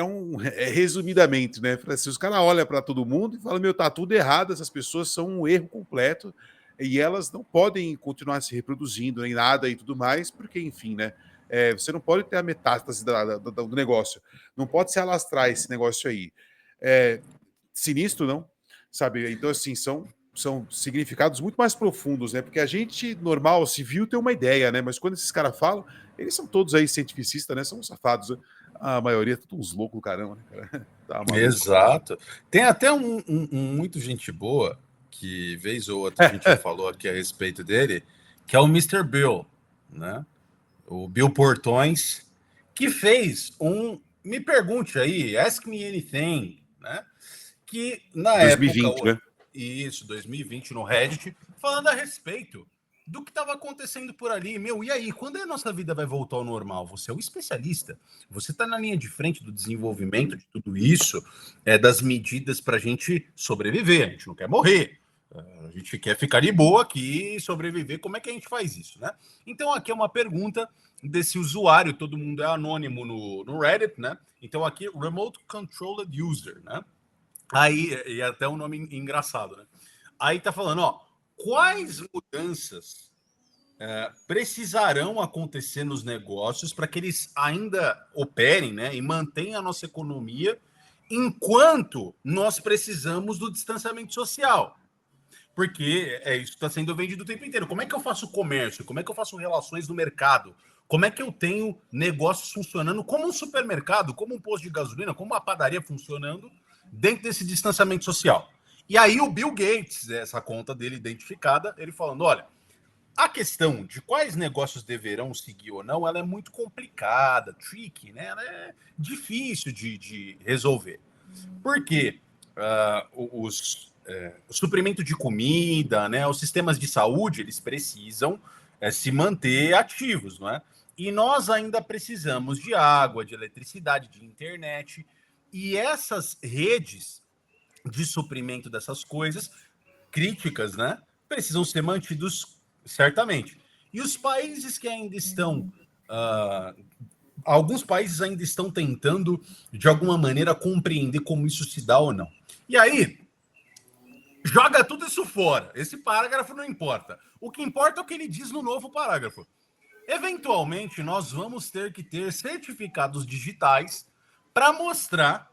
resumidamente, né? Assim, os caras olham para todo mundo e falam: meu, tá tudo errado, essas pessoas são um erro completo e elas não podem continuar se reproduzindo nem nada e tudo mais, porque, enfim, né? Você não pode ter a metástase do negócio, não pode se alastrar esse negócio aí. Sinistro, não? Sabe? Então, assim, são significados muito mais profundos, né? Porque a gente, normal, civil, tem uma ideia, né? Mas quando esses caras falam, eles são todos aí cientificistas, né? São safados, né? A maioria é todos uns loucos do caramba, né, cara? Tá maluco. Exato. Tem até um muito gente boa, que vez ou outra a gente já falou aqui a respeito dele, que é o Mr. Bill, né? O Bill Portões, que fez me pergunte aí, Ask Me Anything, né? Que na 2020, época, né? isso, 2020, no Reddit, falando a respeito do que estava acontecendo por ali. Meu, e aí, quando a nossa vida vai voltar ao normal? Você é o especialista, você está na linha de frente do desenvolvimento de tudo isso, das medidas para a gente sobreviver. A gente não quer morrer, a gente quer ficar de boa aqui e sobreviver. Como é que a gente faz isso, né? Então, aqui é uma pergunta desse usuário, todo mundo é anônimo no Reddit, né? Então, aqui, Remote Controlled User, né? Aí, e até um nome engraçado, né? Aí tá falando, ó, quais mudanças precisarão acontecer nos negócios para que eles ainda operem, né, e mantenham a nossa economia enquanto nós precisamos do distanciamento social? Porque isso está sendo vendido o tempo inteiro. Como é que eu faço comércio? Como é que eu faço relações no mercado? Como é que eu tenho negócios funcionando como um supermercado, como um posto de gasolina, como uma padaria funcionando dentro desse distanciamento social? E aí o Bill Gates, essa conta dele identificada, ele falando, olha, a questão de quais negócios deverão seguir ou não, ela é muito complicada, tricky, né? Ela é difícil de resolver. Por quê? O suprimento de comida, né? Os sistemas de saúde, eles precisam se manter ativos, não é? E nós ainda precisamos de água, de eletricidade, de internet. E essas redes de suprimento dessas coisas críticas, né, precisam ser mantidos certamente. E os países que ainda estão, alguns países ainda estão tentando, de alguma maneira, compreender como isso se dá ou não. E aí, joga tudo isso fora. Esse parágrafo não importa. O que importa é o que ele diz no novo parágrafo. Eventualmente, nós vamos ter que ter certificados digitais para mostrar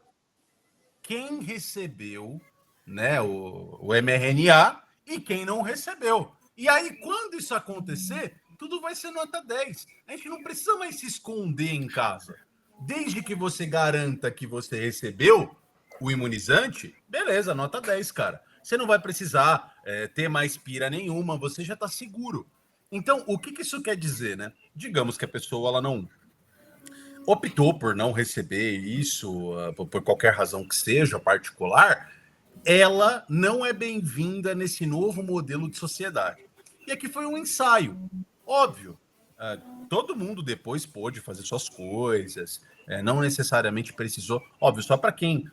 quem recebeu, né, o mRNA e quem não recebeu. E aí, quando isso acontecer, tudo vai ser nota 10. A gente não precisa mais se esconder em casa. Desde que você garanta que você recebeu o imunizante, beleza, nota 10, cara. Você não vai precisar ter mais pira nenhuma, você já está seguro. Então, o que isso quer dizer, né? Digamos que a pessoa ela não optou por não receber isso, por qualquer razão que seja particular, ela não é bem-vinda nesse novo modelo de sociedade. E aqui foi um ensaio, óbvio. Todo mundo depois pôde fazer suas coisas, não necessariamente precisou, óbvio, só para quem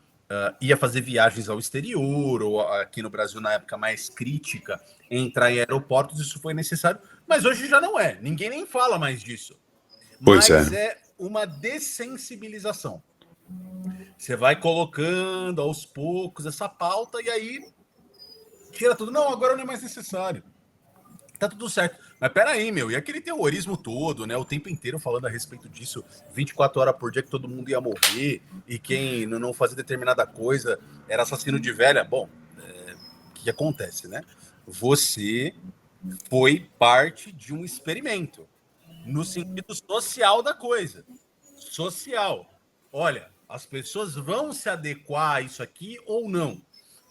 ia fazer viagens ao exterior, ou aqui no Brasil, na época mais crítica, entrar em aeroportos, isso foi necessário, mas hoje já não é, ninguém nem fala mais disso. Pois Mas é. é uma dessensibilização. Você vai colocando aos poucos essa pauta e aí tira tudo. Não, agora não é mais necessário. Tá tudo certo. Mas peraí, meu, e aquele terrorismo todo, né? O tempo inteiro falando a respeito disso, 24 horas por dia que todo mundo ia morrer e quem não fazia determinada coisa era assassino de velha. Bom, o que acontece, né? Você foi parte de um experimento no sentido social da coisa. Social. Olha, as pessoas vão se adequar a isso aqui ou não?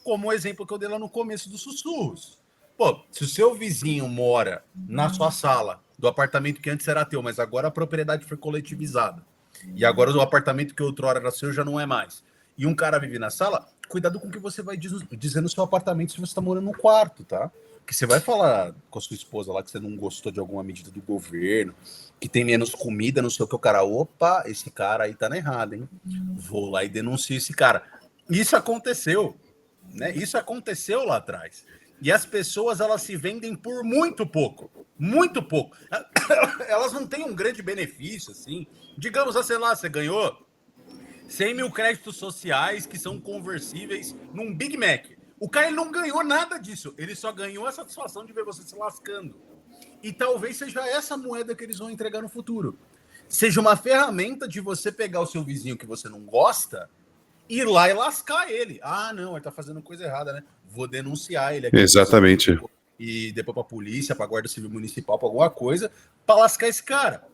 Como o exemplo que eu dei lá no começo dos sussurros. Pô, se o seu vizinho mora na sua sala do apartamento que antes era teu, mas agora a propriedade foi coletivizada, e agora o apartamento que outrora era seu já não é mais, e um cara vive na sala, cuidado com o que você vai dizer no seu apartamento se você está morando no quarto, tá? Que você vai falar com a sua esposa lá que você não gostou de alguma medida do governo, que tem menos comida, não sei o que, o cara, opa, esse cara aí tá na errada, hein? Vou lá e denuncio esse cara. Isso aconteceu, né? Isso aconteceu lá atrás. E as pessoas, elas se vendem por muito pouco. Muito pouco. Elas não têm um grande benefício, assim. Digamos, sei lá, você ganhou 100 mil créditos sociais que são conversíveis num Big Mac. O cara ele não ganhou nada disso. Ele só ganhou a satisfação de ver você se lascando. E talvez seja essa moeda que eles vão entregar no futuro. Seja uma ferramenta de você pegar o seu vizinho que você não gosta, ir lá e lascar ele. Ah, não, ele tá fazendo coisa errada, né? Vou denunciar ele aqui. Exatamente. E depois pra polícia, pra guarda civil municipal, pra alguma coisa, pra lascar esse cara.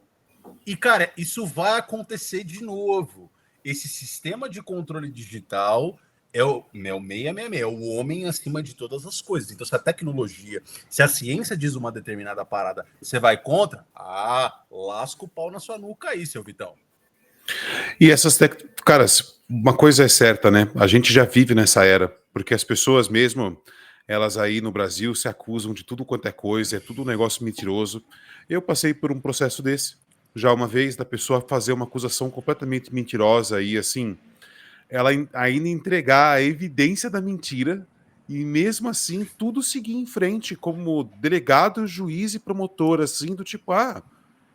E, cara, isso vai acontecer de novo. Esse sistema de controle digital é o 666, é o homem acima de todas as coisas. Então, se a tecnologia, se a ciência diz uma determinada parada, você vai contra, lasca o pau na sua nuca aí, seu Vitão. E essas caras, uma coisa é certa, né? A gente já vive nessa era, porque as pessoas mesmo, elas aí no Brasil se acusam de tudo quanto é coisa, é tudo um negócio mentiroso. Eu passei por um processo desse, já uma vez, da pessoa fazer uma acusação completamente mentirosa e assim, ela ainda entregar a evidência da mentira e mesmo assim tudo seguir em frente como delegado, juiz e promotor, assim, do tipo,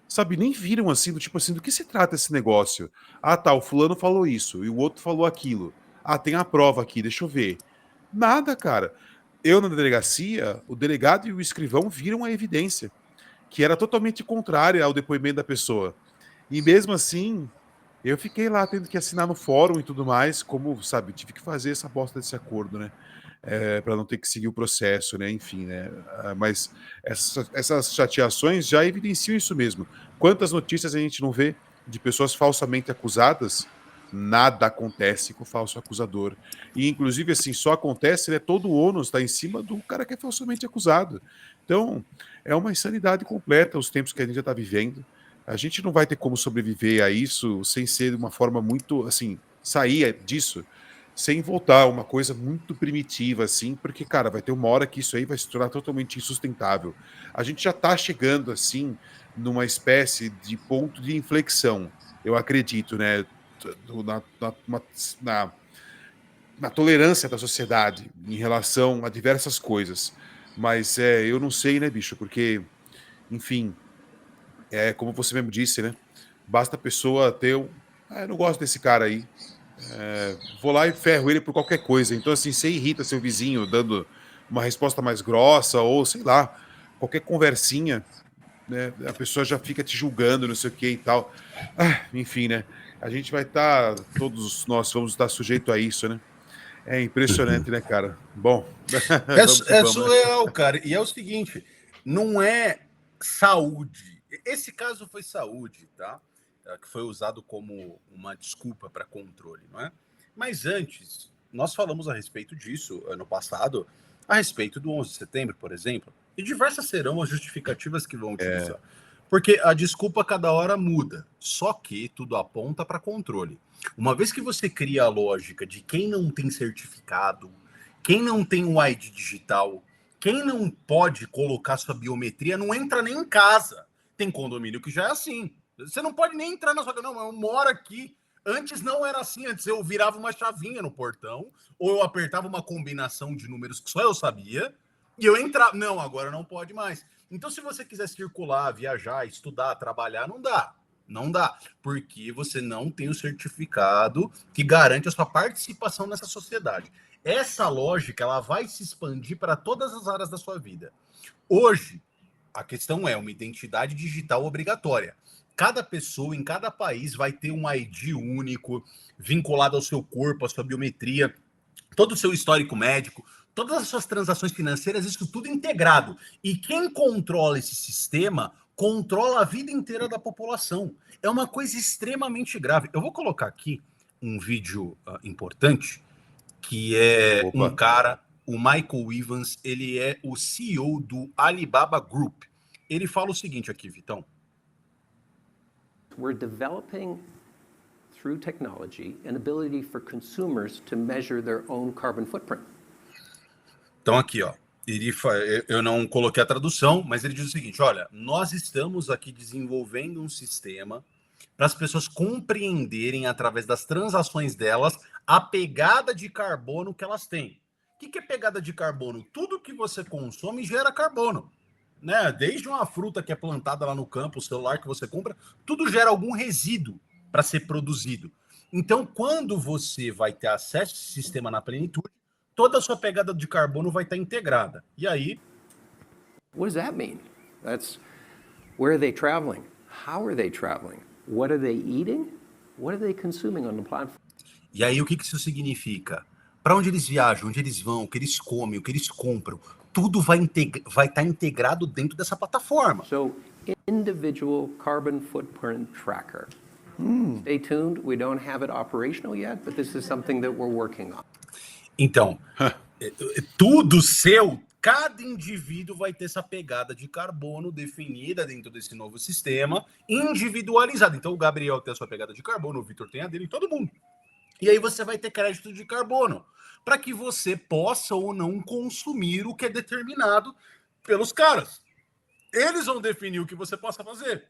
sabe, nem viram assim, do tipo assim, do que se trata esse negócio? Ah, tá, o fulano falou isso e o outro falou aquilo. Ah, tem a prova aqui, deixa eu ver. Nada, cara. Eu na delegacia, o delegado e o escrivão viram a evidência, que era totalmente contrária ao depoimento da pessoa. E mesmo assim, eu fiquei lá tendo que assinar no fórum e tudo mais, como, sabe, tive que fazer essa bosta desse acordo, né? Para não ter que seguir o processo, né? Enfim, né? Mas essas chateações já evidenciam isso mesmo. Quantas notícias a gente não vê de pessoas falsamente acusadas? Nada acontece com o falso acusador. E, inclusive, assim, só acontece, né? Todo o ônus está em cima do cara que é falsamente acusado. Então, é uma insanidade completa os tempos que a gente já está vivendo. A gente não vai ter como sobreviver a isso sem ser de uma forma muito, assim, sair disso sem voltar a uma coisa muito primitiva, assim, porque, cara, vai ter uma hora que isso aí vai se tornar totalmente insustentável. A gente já está chegando, assim, numa espécie de ponto de inflexão, eu acredito, né, na, na, na, na tolerância da sociedade em relação a diversas coisas. Mas eu não sei, né, bicho, porque, enfim, como você mesmo disse, né, basta a pessoa ter eu não gosto desse cara aí, vou lá e ferro ele por qualquer coisa. Então, assim, você irrita seu vizinho dando uma resposta mais grossa ou, sei lá, qualquer conversinha, né? A pessoa já fica te julgando, não sei o que e tal. Enfim, né? A gente vai estar, todos nós vamos estar sujeito a isso, né? É impressionante, né, cara? Bom, vamos que É vamos, né? surreal, cara. E é o seguinte, não é saúde. Esse caso foi saúde, tá? Que foi usado como uma desculpa para controle, não é? Mas antes, nós falamos a respeito disso ano passado, a respeito do 11 de setembro, por exemplo, e diversas serão as justificativas que vão É, utilizar. Porque a desculpa cada hora muda, só que tudo aponta para controle. Uma vez que você cria a lógica de quem não tem certificado, quem não tem um ID digital, quem não pode colocar sua biometria, não entra nem em casa. Tem condomínio que já é assim. Você não pode nem entrar na sua casa. Não, eu moro aqui. Antes não era assim. Antes eu virava uma chavinha no portão, ou eu apertava uma combinação de números que só eu sabia, e eu entrava. Não, agora não pode mais. Então, se você quiser circular, viajar, estudar, trabalhar, não dá. Não dá, porque você não tem o certificado que garante a sua participação nessa sociedade. Essa lógica ela vai se expandir para todas as áreas da sua vida. Hoje, a questão é uma identidade digital obrigatória. Cada pessoa em cada país vai ter um ID único, vinculado ao seu corpo, à sua biometria, todo o seu histórico médico, todas as suas transações financeiras, isso tudo integrado. E quem controla esse sistema controla a vida inteira da população. É uma coisa extremamente grave. Eu vou colocar aqui um vídeo importante, que é um opa. cara, o Michael Evans, ele é o CEO do Alibaba Group. Ele fala o seguinte aqui, Vitão. We're developing through technology an ability for consumers to measure their own carbon footprint. Então aqui, ó, eu não coloquei a tradução, mas ele diz o seguinte: olha, nós estamos aqui desenvolvendo um sistema para as pessoas compreenderem através das transações delas a pegada de carbono que elas têm. O que é pegada de carbono? Tudo que você consome gera carbono, né? Desde uma fruta que é plantada lá no campo, o celular que você compra, tudo gera algum resíduo para ser produzido. Então, quando você vai ter acesso a esse sistema na plenitude, toda a sua pegada de carbono vai estar integrada. E aí, What does that mean? That's where are they traveling? How are they traveling? What are they eating? What are they consuming on the platform? E aí, o que isso significa? Para onde eles viajam, onde eles vão, o que eles comem, o que eles compram, tudo vai estar integrado dentro dessa plataforma. So, individual carbon footprint tracker. Stay tuned. We don't have it operational yet, but this is something that we're working on. Então, tudo seu, cada indivíduo vai ter essa pegada de carbono definida dentro desse novo sistema, individualizada. Então, o Gabriel tem a sua pegada de carbono, o Vitor tem a dele, todo mundo. E aí você vai ter crédito de carbono, para que você possa ou não consumir o que é determinado pelos caras. Eles vão definir o que você possa fazer.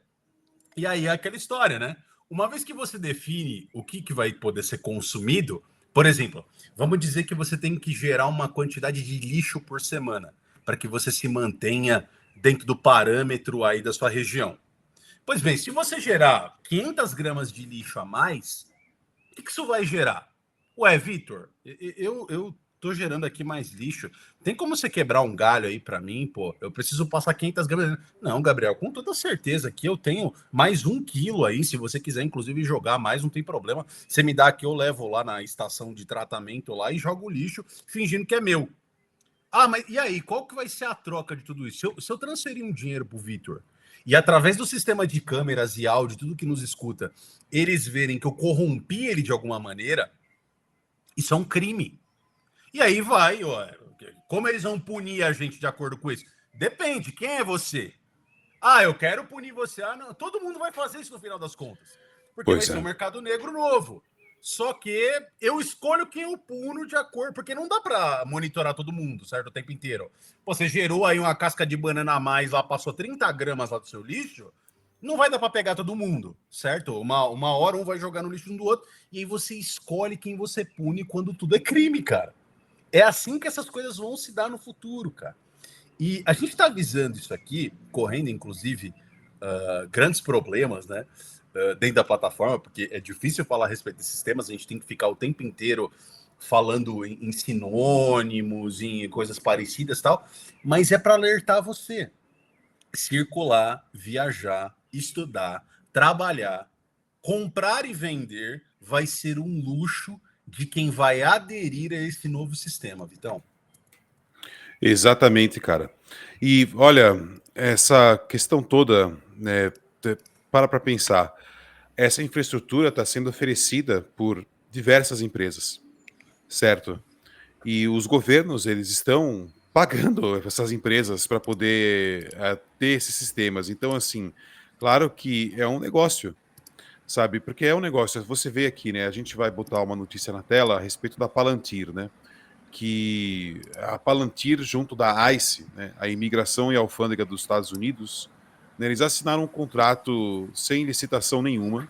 E aí é aquela história, né? Uma vez que você define o que vai poder ser consumido, por exemplo, vamos dizer que você tem que gerar uma quantidade de lixo por semana para que você se mantenha dentro do parâmetro aí da sua região. Pois bem, se você gerar 500 gramas de lixo a mais, o que isso vai gerar? Ué, Vitor, eu tô gerando aqui mais lixo. Tem como você quebrar um galho aí para mim, pô? Eu preciso passar 500 gramas. Não, Gabriel, com toda certeza aqui eu tenho mais 1 quilo aí. Se você quiser, inclusive, jogar mais, não tem problema. Você me dá aqui, eu levo lá na estação de tratamento lá e jogo o lixo, fingindo que é meu. Ah, mas e aí? Qual que vai ser a troca de tudo isso? Se eu transferir um dinheiro pro Vitor e através do sistema de câmeras e áudio, tudo que nos escuta, eles verem que eu corrompi ele de alguma maneira, isso é um crime. E aí vai, ó, como eles vão punir a gente de acordo com isso? Depende, quem é você? Ah, eu quero punir você. Ah, não, todo mundo vai fazer isso no final das contas. Porque vai ser um mercado negro novo. Só que eu escolho quem eu puno de acordo, porque não dá para monitorar todo mundo, certo? O tempo inteiro. Pô, você gerou aí uma casca de banana a mais lá, passou 30 gramas lá do seu lixo, não vai dar para pegar todo mundo, certo? Uma hora um vai jogar no lixo um do outro, e aí você escolhe quem você pune quando tudo é crime, cara. É assim que essas coisas vão se dar no futuro, cara. E a gente está avisando isso aqui, correndo, inclusive, grandes problemas, né? Dentro da plataforma, porque é difícil falar a respeito desses temas, a gente tem que ficar o tempo inteiro falando em sinônimos, em coisas parecidas e tal, mas é para alertar você. Circular, viajar, estudar, trabalhar, comprar e vender vai ser um luxo de quem vai aderir a esse novo sistema, Vitão. Exatamente, cara. E olha, essa questão toda, né, para pensar, essa infraestrutura está sendo oferecida por diversas empresas, certo? E os governos, eles estão pagando essas empresas para poder ter esses sistemas. Então, assim, claro que é um negócio, sabe? Porque é um negócio. Você vê aqui, né? A gente vai botar uma notícia na tela a respeito da Palantir, né? Que a Palantir, junto da ICE, né, a Imigração e Alfândega dos Estados Unidos, né, eles assinaram um contrato sem licitação nenhuma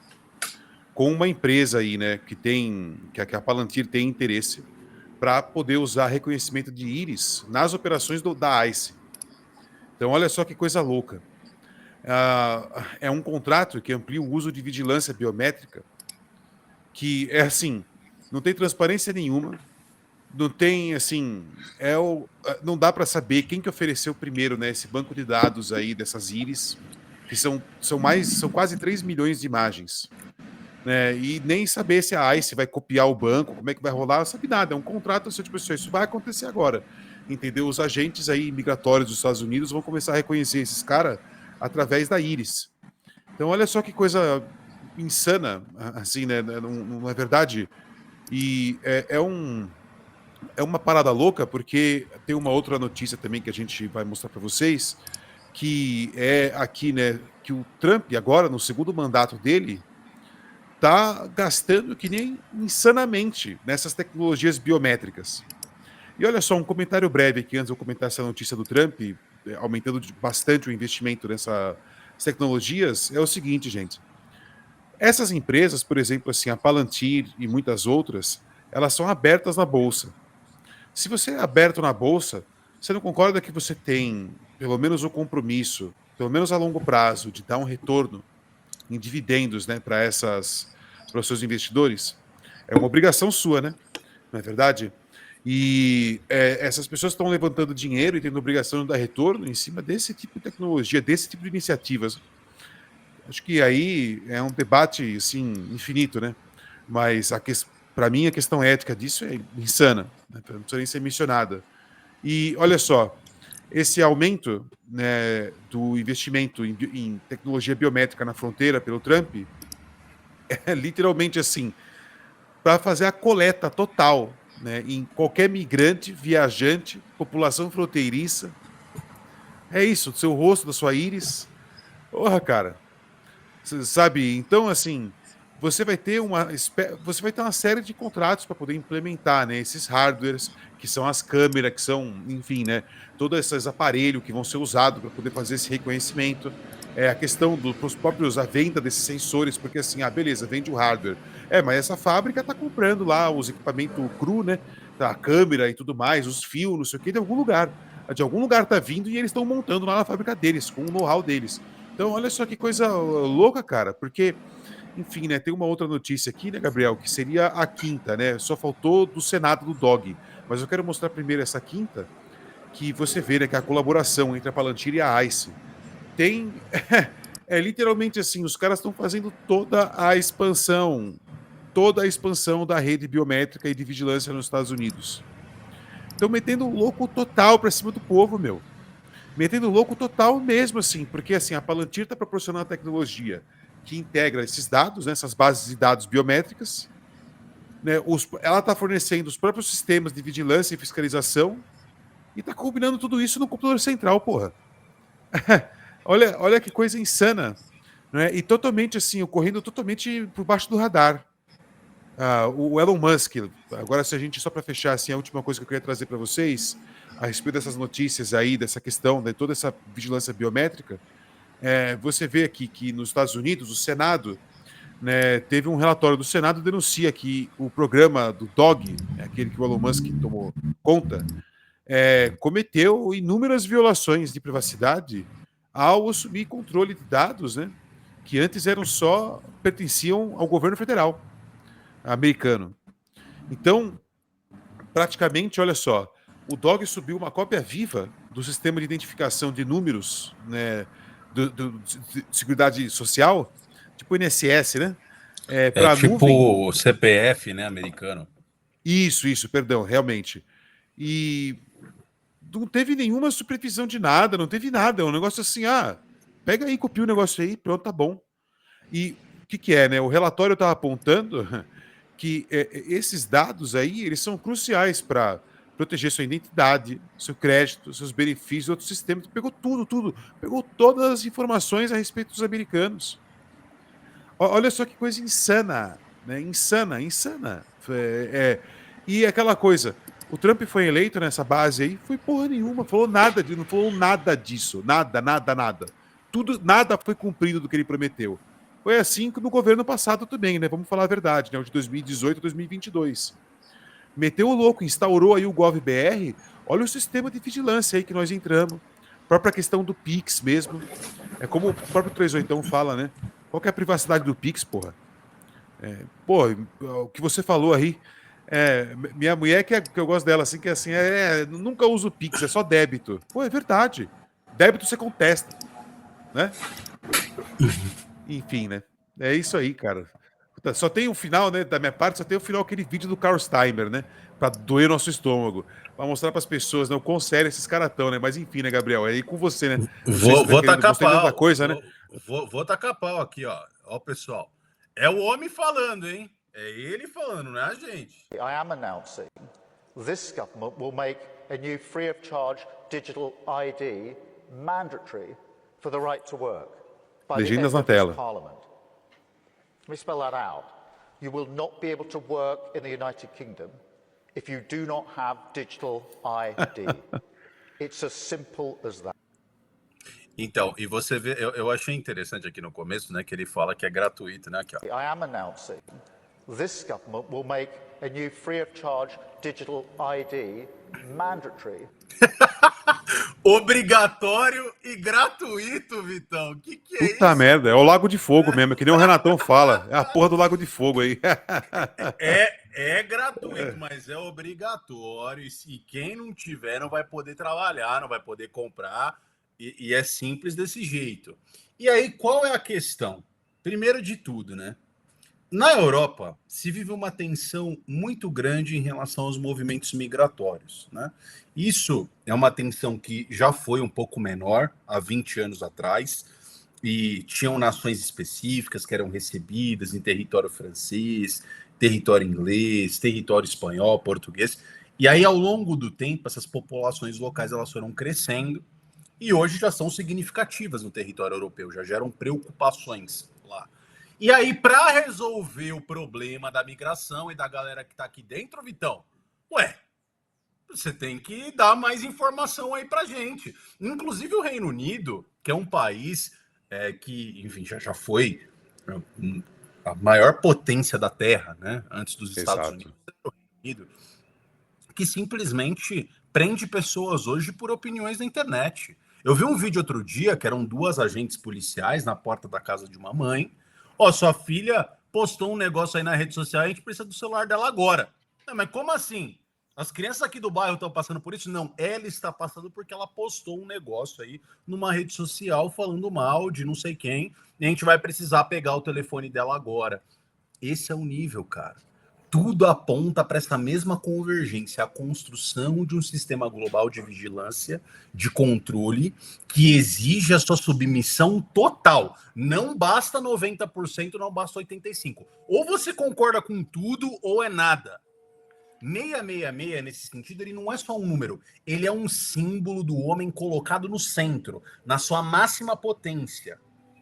com uma empresa aí, né, que a Palantir tem interesse para poder usar reconhecimento de íris nas operações da ICE. Então, olha só que coisa louca. É um contrato que amplia o uso de vigilância biométrica, que é assim, não tem transparência nenhuma, não tem, assim, não dá para saber quem que ofereceu primeiro, né, esse banco de dados aí dessas íris, que são quase 3 milhões de imagens. Né, e nem saber se a ICE vai copiar o banco, como é que vai rolar, não sabe nada. É um contrato, assim, tipo, isso vai acontecer agora. Entendeu? Os agentes aí migratórios dos Estados Unidos vão começar a reconhecer esses caras através da íris. Então, olha só que coisa insana, assim, né? Não é verdade? E é uma parada louca, porque tem uma outra notícia também que a gente vai mostrar para vocês, que é aqui, né, que o Trump, agora, no segundo mandato dele, tá gastando que nem insanamente nessas tecnologias biométricas. E olha só, um comentário breve aqui, antes de eu comentar essa notícia do Trump, aumentando bastante o investimento nessas tecnologias, é o seguinte, gente. Essas empresas, por exemplo, assim, a Palantir e muitas outras, elas são abertas na Bolsa. Se você é aberto na Bolsa, você não concorda que você tem, pelo menos, o compromisso, pelo menos a longo prazo, de dar um retorno em dividendos, né, para os seus investidores? É uma obrigação sua, né? Não é verdade? E essas pessoas estão levantando dinheiro e tendo obrigação de dar retorno em cima desse tipo de tecnologia, desse tipo de iniciativas. Acho que aí é um debate, assim, infinito, né? Mas para mim a questão ética disso é insana, né? Não precisa nem ser mencionada. E olha só, esse aumento, né, do investimento em tecnologia biométrica na fronteira pelo Trump é literalmente assim, para fazer a coleta total, né, em qualquer migrante, viajante, população fronteiriça. É isso, do seu rosto, da sua íris. Porra, cara. Sabe? Então, assim, você vai ter uma série de contratos para poder implementar, né, esses hardwares, que são as câmeras, que são, enfim, né, todos esses aparelhos que vão ser usados para poder fazer esse reconhecimento. A questão dos próprios, a venda desses sensores, porque assim, beleza, vende o hardware. Mas essa fábrica tá comprando lá os equipamentos cru, né, a câmera e tudo mais, os fios, não sei o que, de algum lugar. De algum lugar tá vindo e eles estão montando lá na fábrica deles, com o know-how deles. Então, olha só que coisa louca, cara, porque enfim, né, tem uma outra notícia aqui, né, Gabriel, que seria a quinta, né? Só faltou do Senado do Dog. Mas eu quero mostrar primeiro essa quinta, que você vê, né, que é a colaboração entre a Palantir e a ICE. Tem. Literalmente assim, os caras estão fazendo toda a expansão da rede biométrica e de vigilância nos Estados Unidos. Estão metendo louco total pra cima do povo, meu. Metendo louco total mesmo, assim, porque assim, a Palantir está proporcionando a tecnologia que integra esses dados, né, essas bases de dados biométricas, né, ela está fornecendo os próprios sistemas de vigilância e fiscalização e está combinando tudo isso no computador central, porra. olha que coisa insana, né? E totalmente assim, ocorrendo totalmente por baixo do radar. O Elon Musk, agora se a gente, só para fechar assim, a última coisa que eu queria trazer para vocês, a respeito dessas notícias aí, dessa questão, de toda essa vigilância biométrica, você vê aqui que nos Estados Unidos, o Senado, né, teve um relatório do Senado que denuncia que o programa do DOG, aquele que o Elon Musk tomou conta, cometeu inúmeras violações de privacidade ao assumir controle de dados, né, que antes pertenciam ao governo federal americano. Então, praticamente, olha só, o DOG subiu uma cópia viva do sistema de identificação de números, né, de Seguridade Social, tipo INSS, né? Para tipo nuvem. o CPF, né, americano. Isso, perdão, realmente. E não teve nenhuma supervisão de nada, não teve nada. É um negócio assim, pega aí, copia o negócio aí, pronto, tá bom. E o que é, né? O relatório estava apontando que esses dados aí, eles são cruciais para proteger sua identidade, seu crédito, seus benefícios, outros sistemas. Pegou tudo. Pegou todas as informações a respeito dos americanos. Olha só que coisa insana, né? Insana. E aquela coisa, o Trump foi eleito nessa base aí, foi porra nenhuma, não falou nada disso, nada. Nada foi cumprido do que ele prometeu. Foi assim no governo passado também, né? Vamos falar a verdade, né? O de 2018 a 2022. Meteu o louco, instaurou aí o GovBR. Olha o sistema de vigilância aí que nós entramos. A própria questão do Pix mesmo. É como o próprio 38 fala, né? Qual que é a privacidade do Pix, porra? O que você falou aí. Minha mulher, que eu gosto dela, assim, que é assim, nunca uso Pix, é só débito. Pô, é verdade. Débito você contesta, né? Enfim, né? É isso aí, cara. Só tem o final, né? Da minha parte, só tem o final aquele vídeo do Carl Steimer, né? Pra doer nosso estômago. Pra mostrar pras pessoas, né? O quão sério esses caras estão, né? Mas enfim, né, Gabriel? É aí com você, né? Vou tacar pau. Coisa, né? Vou tacar pau aqui, ó. Ó, pessoal. É o homem falando, hein? É ele falando, não é a gente. I am announcing this government will make a new free of charge digital ID mandatory for the right to work. Legendas na tela. Let me spell that out. You will not be able to work in the United Kingdom if you do not have digital ID. It's as simple as that. Então, e você vê, eu achei interessante aqui no começo, né, que ele fala que é gratuito, né, aqui, ó. I am announcing this government will make a new free of charge digital ID mandatory. Obrigatório e gratuito, Vitão. Que é isso? Puta merda, é o Lago de Fogo mesmo, que nem o Renatão fala. É a porra do Lago de Fogo aí. É gratuito, mas é obrigatório. E quem não tiver não vai poder trabalhar, não vai poder comprar. E é simples desse jeito. E aí, qual é a questão? Primeiro de tudo, né? Na Europa, se vive uma tensão muito grande em relação aos movimentos migratórios, né? Isso é uma tensão que já foi um pouco menor há 20 anos atrás, e tinham nações específicas que eram recebidas em território francês, território inglês, território espanhol, português. E aí, ao longo do tempo, essas populações locais elas foram crescendo e hoje já são significativas no território europeu, já geram preocupações lá. E aí, para resolver o problema da migração e da galera que tá aqui dentro, Vitão, ué, você tem que dar mais informação aí pra gente. Inclusive o Reino Unido, que é um país que, enfim, já foi a maior potência da Terra, né? Antes dos Estados Exato. Unidos, que simplesmente prende pessoas hoje por opiniões na internet. Eu vi um vídeo outro dia que eram 2 agentes policiais na porta da casa de uma mãe. Ó, sua filha postou um negócio aí na rede social, a gente precisa do celular dela agora. Mas como assim? As crianças aqui do bairro estão passando por isso? Não, ela está passando porque ela postou um negócio aí numa rede social falando mal de não sei quem, e a gente vai precisar pegar o telefone dela agora. Esse é o nível, cara. Tudo aponta para essa mesma convergência, a construção de um sistema global de vigilância, de controle, que exige a sua submissão total. Não basta 90%, não basta 85%. Ou você concorda com tudo, ou é nada. 666, nesse sentido, ele não é só um número, ele é um símbolo do homem colocado no centro, na sua máxima potência.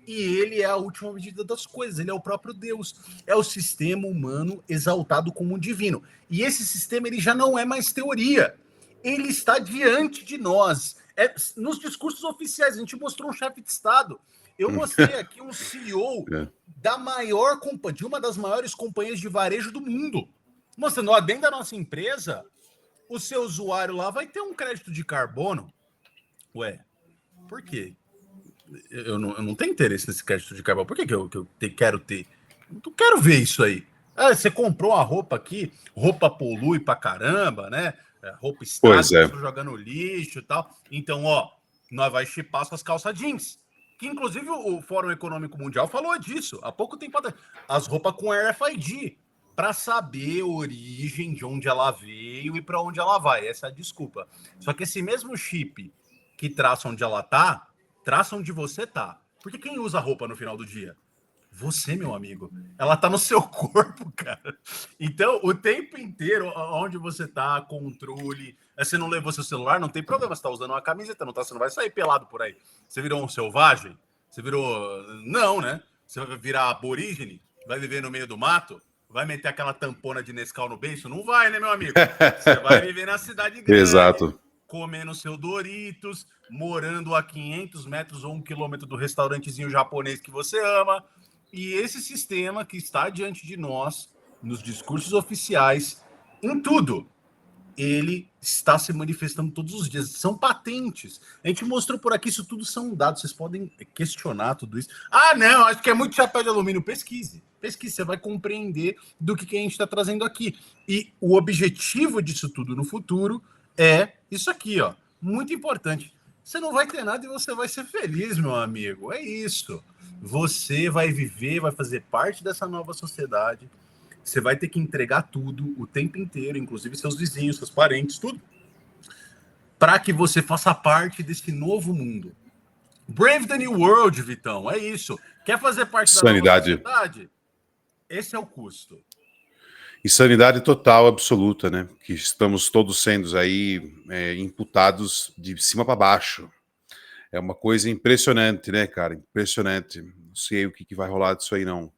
E ele é a última medida das coisas, ele é o próprio Deus, é o sistema humano exaltado como um divino. E esse sistema ele já não é mais teoria, ele está diante de nós. Nos discursos oficiais, a gente mostrou um chefe de Estado. Eu mostrei aqui um CEO da maior de uma das maiores companhias de varejo do mundo. Mostrando, ó, dentro da nossa empresa, o seu usuário lá vai ter um crédito de carbono. Ué, por quê? Eu não tenho interesse nesse crédito de carbono. Por que eu quero ter? Eu quero ver isso aí. Ah, você comprou uma roupa aqui, roupa polui pra caramba, né? Roupa estraga, jogando lixo e tal. Então, ó, nós vai chipar suas calças jeans. Que inclusive o Fórum Econômico Mundial falou disso há pouco tempo atrás. As roupas com RFID, para saber a origem, de onde ela veio e para onde ela vai. Essa é a desculpa. Só que esse mesmo chip que traça onde ela tá, traça onde você tá. Porque quem usa roupa no final do dia? Você, meu amigo. Ela tá no seu corpo, cara. Então, o tempo inteiro, onde você tá, controle. Você não levou seu celular, não tem problema. Você tá usando uma camiseta, não tá? Você não vai sair pelado por aí. Você virou um selvagem? Você virou... Não, né? Você vai virar aborígene? Vai viver no meio do mato? Vai meter aquela tampona de Nescau no beiço? Não vai, né, meu amigo? Você vai viver na cidade grande. Exato. Comendo seu Doritos, morando a 500 metros ou 1 quilômetro do restaurantezinho japonês que você ama. E esse sistema que está diante de nós, nos discursos oficiais, em tudo, ele está se manifestando todos os dias. São patentes. A gente mostrou por aqui, isso tudo são dados. Vocês podem questionar tudo isso. Ah, não, acho que é muito chapéu de alumínio. Pesquise, você vai compreender do que a gente está trazendo aqui. E o objetivo disso tudo no futuro é isso aqui, ó. Muito importante. Você não vai ter nada e você vai ser feliz, meu amigo. É isso. Você vai viver, vai fazer parte dessa nova sociedade. Você vai ter que entregar tudo o tempo inteiro, inclusive seus vizinhos, seus parentes, tudo, para que você faça parte desse novo mundo. Brave the New World, Vitão, é isso. Quer fazer parte da nova sociedade? Esse é o custo. E sanidade total, absoluta, né? Que estamos todos sendo aí imputados de cima para baixo. É uma coisa impressionante, né, cara? Impressionante. Não sei o que vai rolar disso aí, não.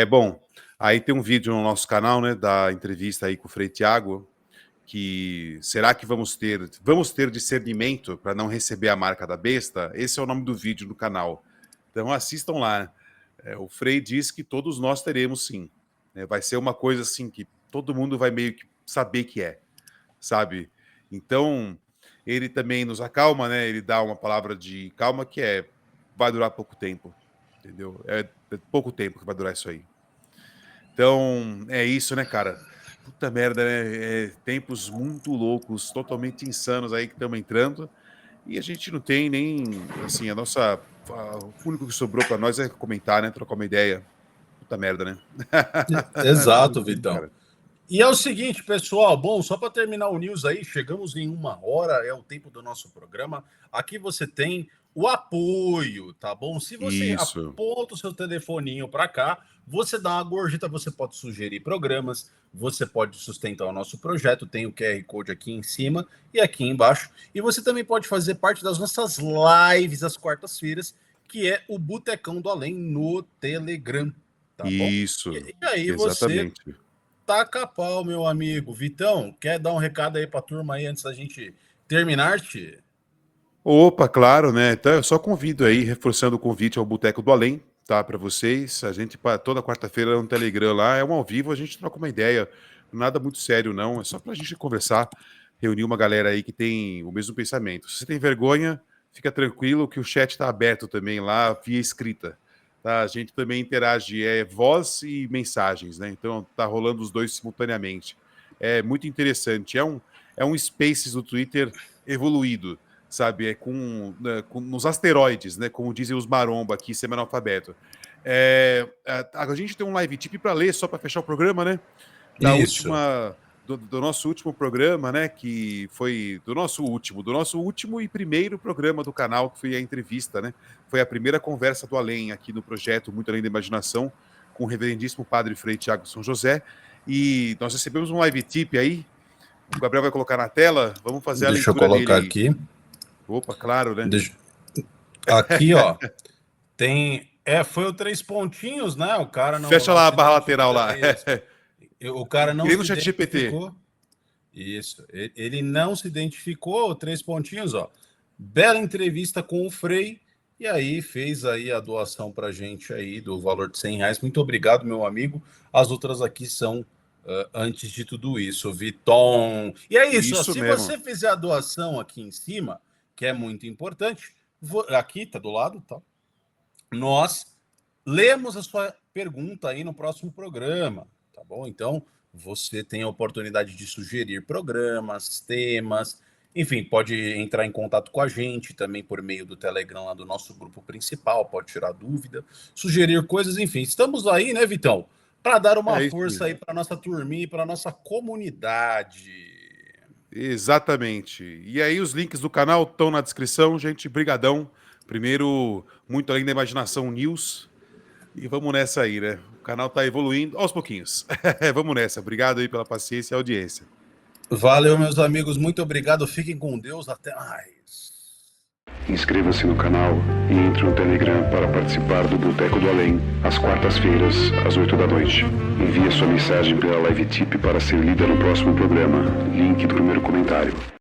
Bom, aí tem um vídeo no nosso canal, né, da entrevista aí com o Frei Tiago, que será que vamos ter discernimento para não receber a marca da besta? Esse é o nome do vídeo no canal. Então assistam lá. O Frei diz que todos nós teremos, sim. Vai ser uma coisa assim que todo mundo vai meio que saber que é, sabe? Então, ele também nos acalma, né? Ele dá uma palavra de calma que vai durar pouco tempo, entendeu? É pouco tempo que vai durar isso aí. Então, é isso, né, cara? Puta merda, né? Tempos muito loucos, totalmente insanos aí que estamos entrando. E a gente não tem nem, assim, o único que sobrou para nós é comentar, né? Trocar uma ideia. Puta merda, né? Exato, Vitão. E é o seguinte, pessoal, bom, só para terminar o news aí, chegamos em 1 hora, é o tempo do nosso programa. Aqui você tem o apoio, tá bom? Se você aponta o seu telefoninho para cá, você dá uma gorjeta, você pode sugerir programas, você pode sustentar o nosso projeto, tem o QR Code aqui em cima e aqui embaixo. E você também pode fazer parte das nossas lives às quartas-feiras, que é o Botecão do Além no Telegram. Tá bom? Isso, E aí você exatamente. taca a pau, meu amigo. Vitão, quer dar um recado aí pra turma aí antes da gente terminar, Tchê? Opa, claro, né? Então eu só convido aí, reforçando o convite ao Boteco do Além, tá? Para vocês. A gente, toda quarta-feira, no Telegram lá, é um ao vivo, a gente troca uma ideia. Nada muito sério, não. É só pra gente conversar, reunir uma galera aí que tem o mesmo pensamento. Se você tem vergonha, fica tranquilo que o chat tá aberto também lá, via escrita. Tá? A gente também interage, voz e mensagens, né? Então tá rolando os dois simultaneamente. É muito interessante. É um Spaces do Twitter evoluído, sabe? Nos asteroides, né? Como dizem os maromba aqui, semi-analfabeto. A gente tem um live tip para ler, só para fechar o programa, né? Isso. Do nosso último programa, né? Que foi do nosso último e primeiro programa do canal, que foi a entrevista, né? Foi a primeira conversa do Além aqui no projeto Muito Além da Imaginação, com o reverendíssimo Padre Frei Tiago São José. E nós recebemos um live tip aí. O Gabriel vai colocar na tela. Vamos fazer a Deixa eu leitura colocar dele aí. aqui. Opa, claro, né? Aqui, ó, tem. Foi o 3 pontinhos, né? O cara Fecha não lá a se barra lateral identificou. lá. Isso. O cara não Queria no se chat GPT. identificou. Isso. Ele não se identificou, 3 pontinhos, ó. Bela entrevista com o Frei. E aí fez aí a doação pra gente aí do valor de R$100. Muito obrigado, meu amigo. As outras aqui são antes de tudo isso, Viton. E é isso, ó, Isso se mesmo. você fizer a doação aqui em cima, que é muito importante, aqui tá do lado, tá? Nós lemos a sua pergunta aí no próximo programa, tá bom? Então, você tem a oportunidade de sugerir programas, temas, enfim, pode entrar em contato com a gente também por meio do Telegram lá do nosso grupo principal, pode tirar dúvida, sugerir coisas, enfim. Estamos aí, né, Vitão? Para dar uma É isso força aí mesmo. para nossa turminha e para nossa comunidade. Exatamente. E aí os links do canal estão na descrição, gente. Brigadão. Primeiro, Muito Além da Imaginação News. E vamos nessa aí, né? O canal tá evoluindo aos pouquinhos. Vamos nessa. Obrigado aí pela paciência e audiência. Valeu, meus amigos, muito obrigado. Fiquem com Deus, até mais. Inscreva-se no canal e entre no Telegram para participar do Boteco do Além, às quartas-feiras, às 8 da noite. Envie sua mensagem pela live tip para ser lida no próximo programa. Link do primeiro comentário.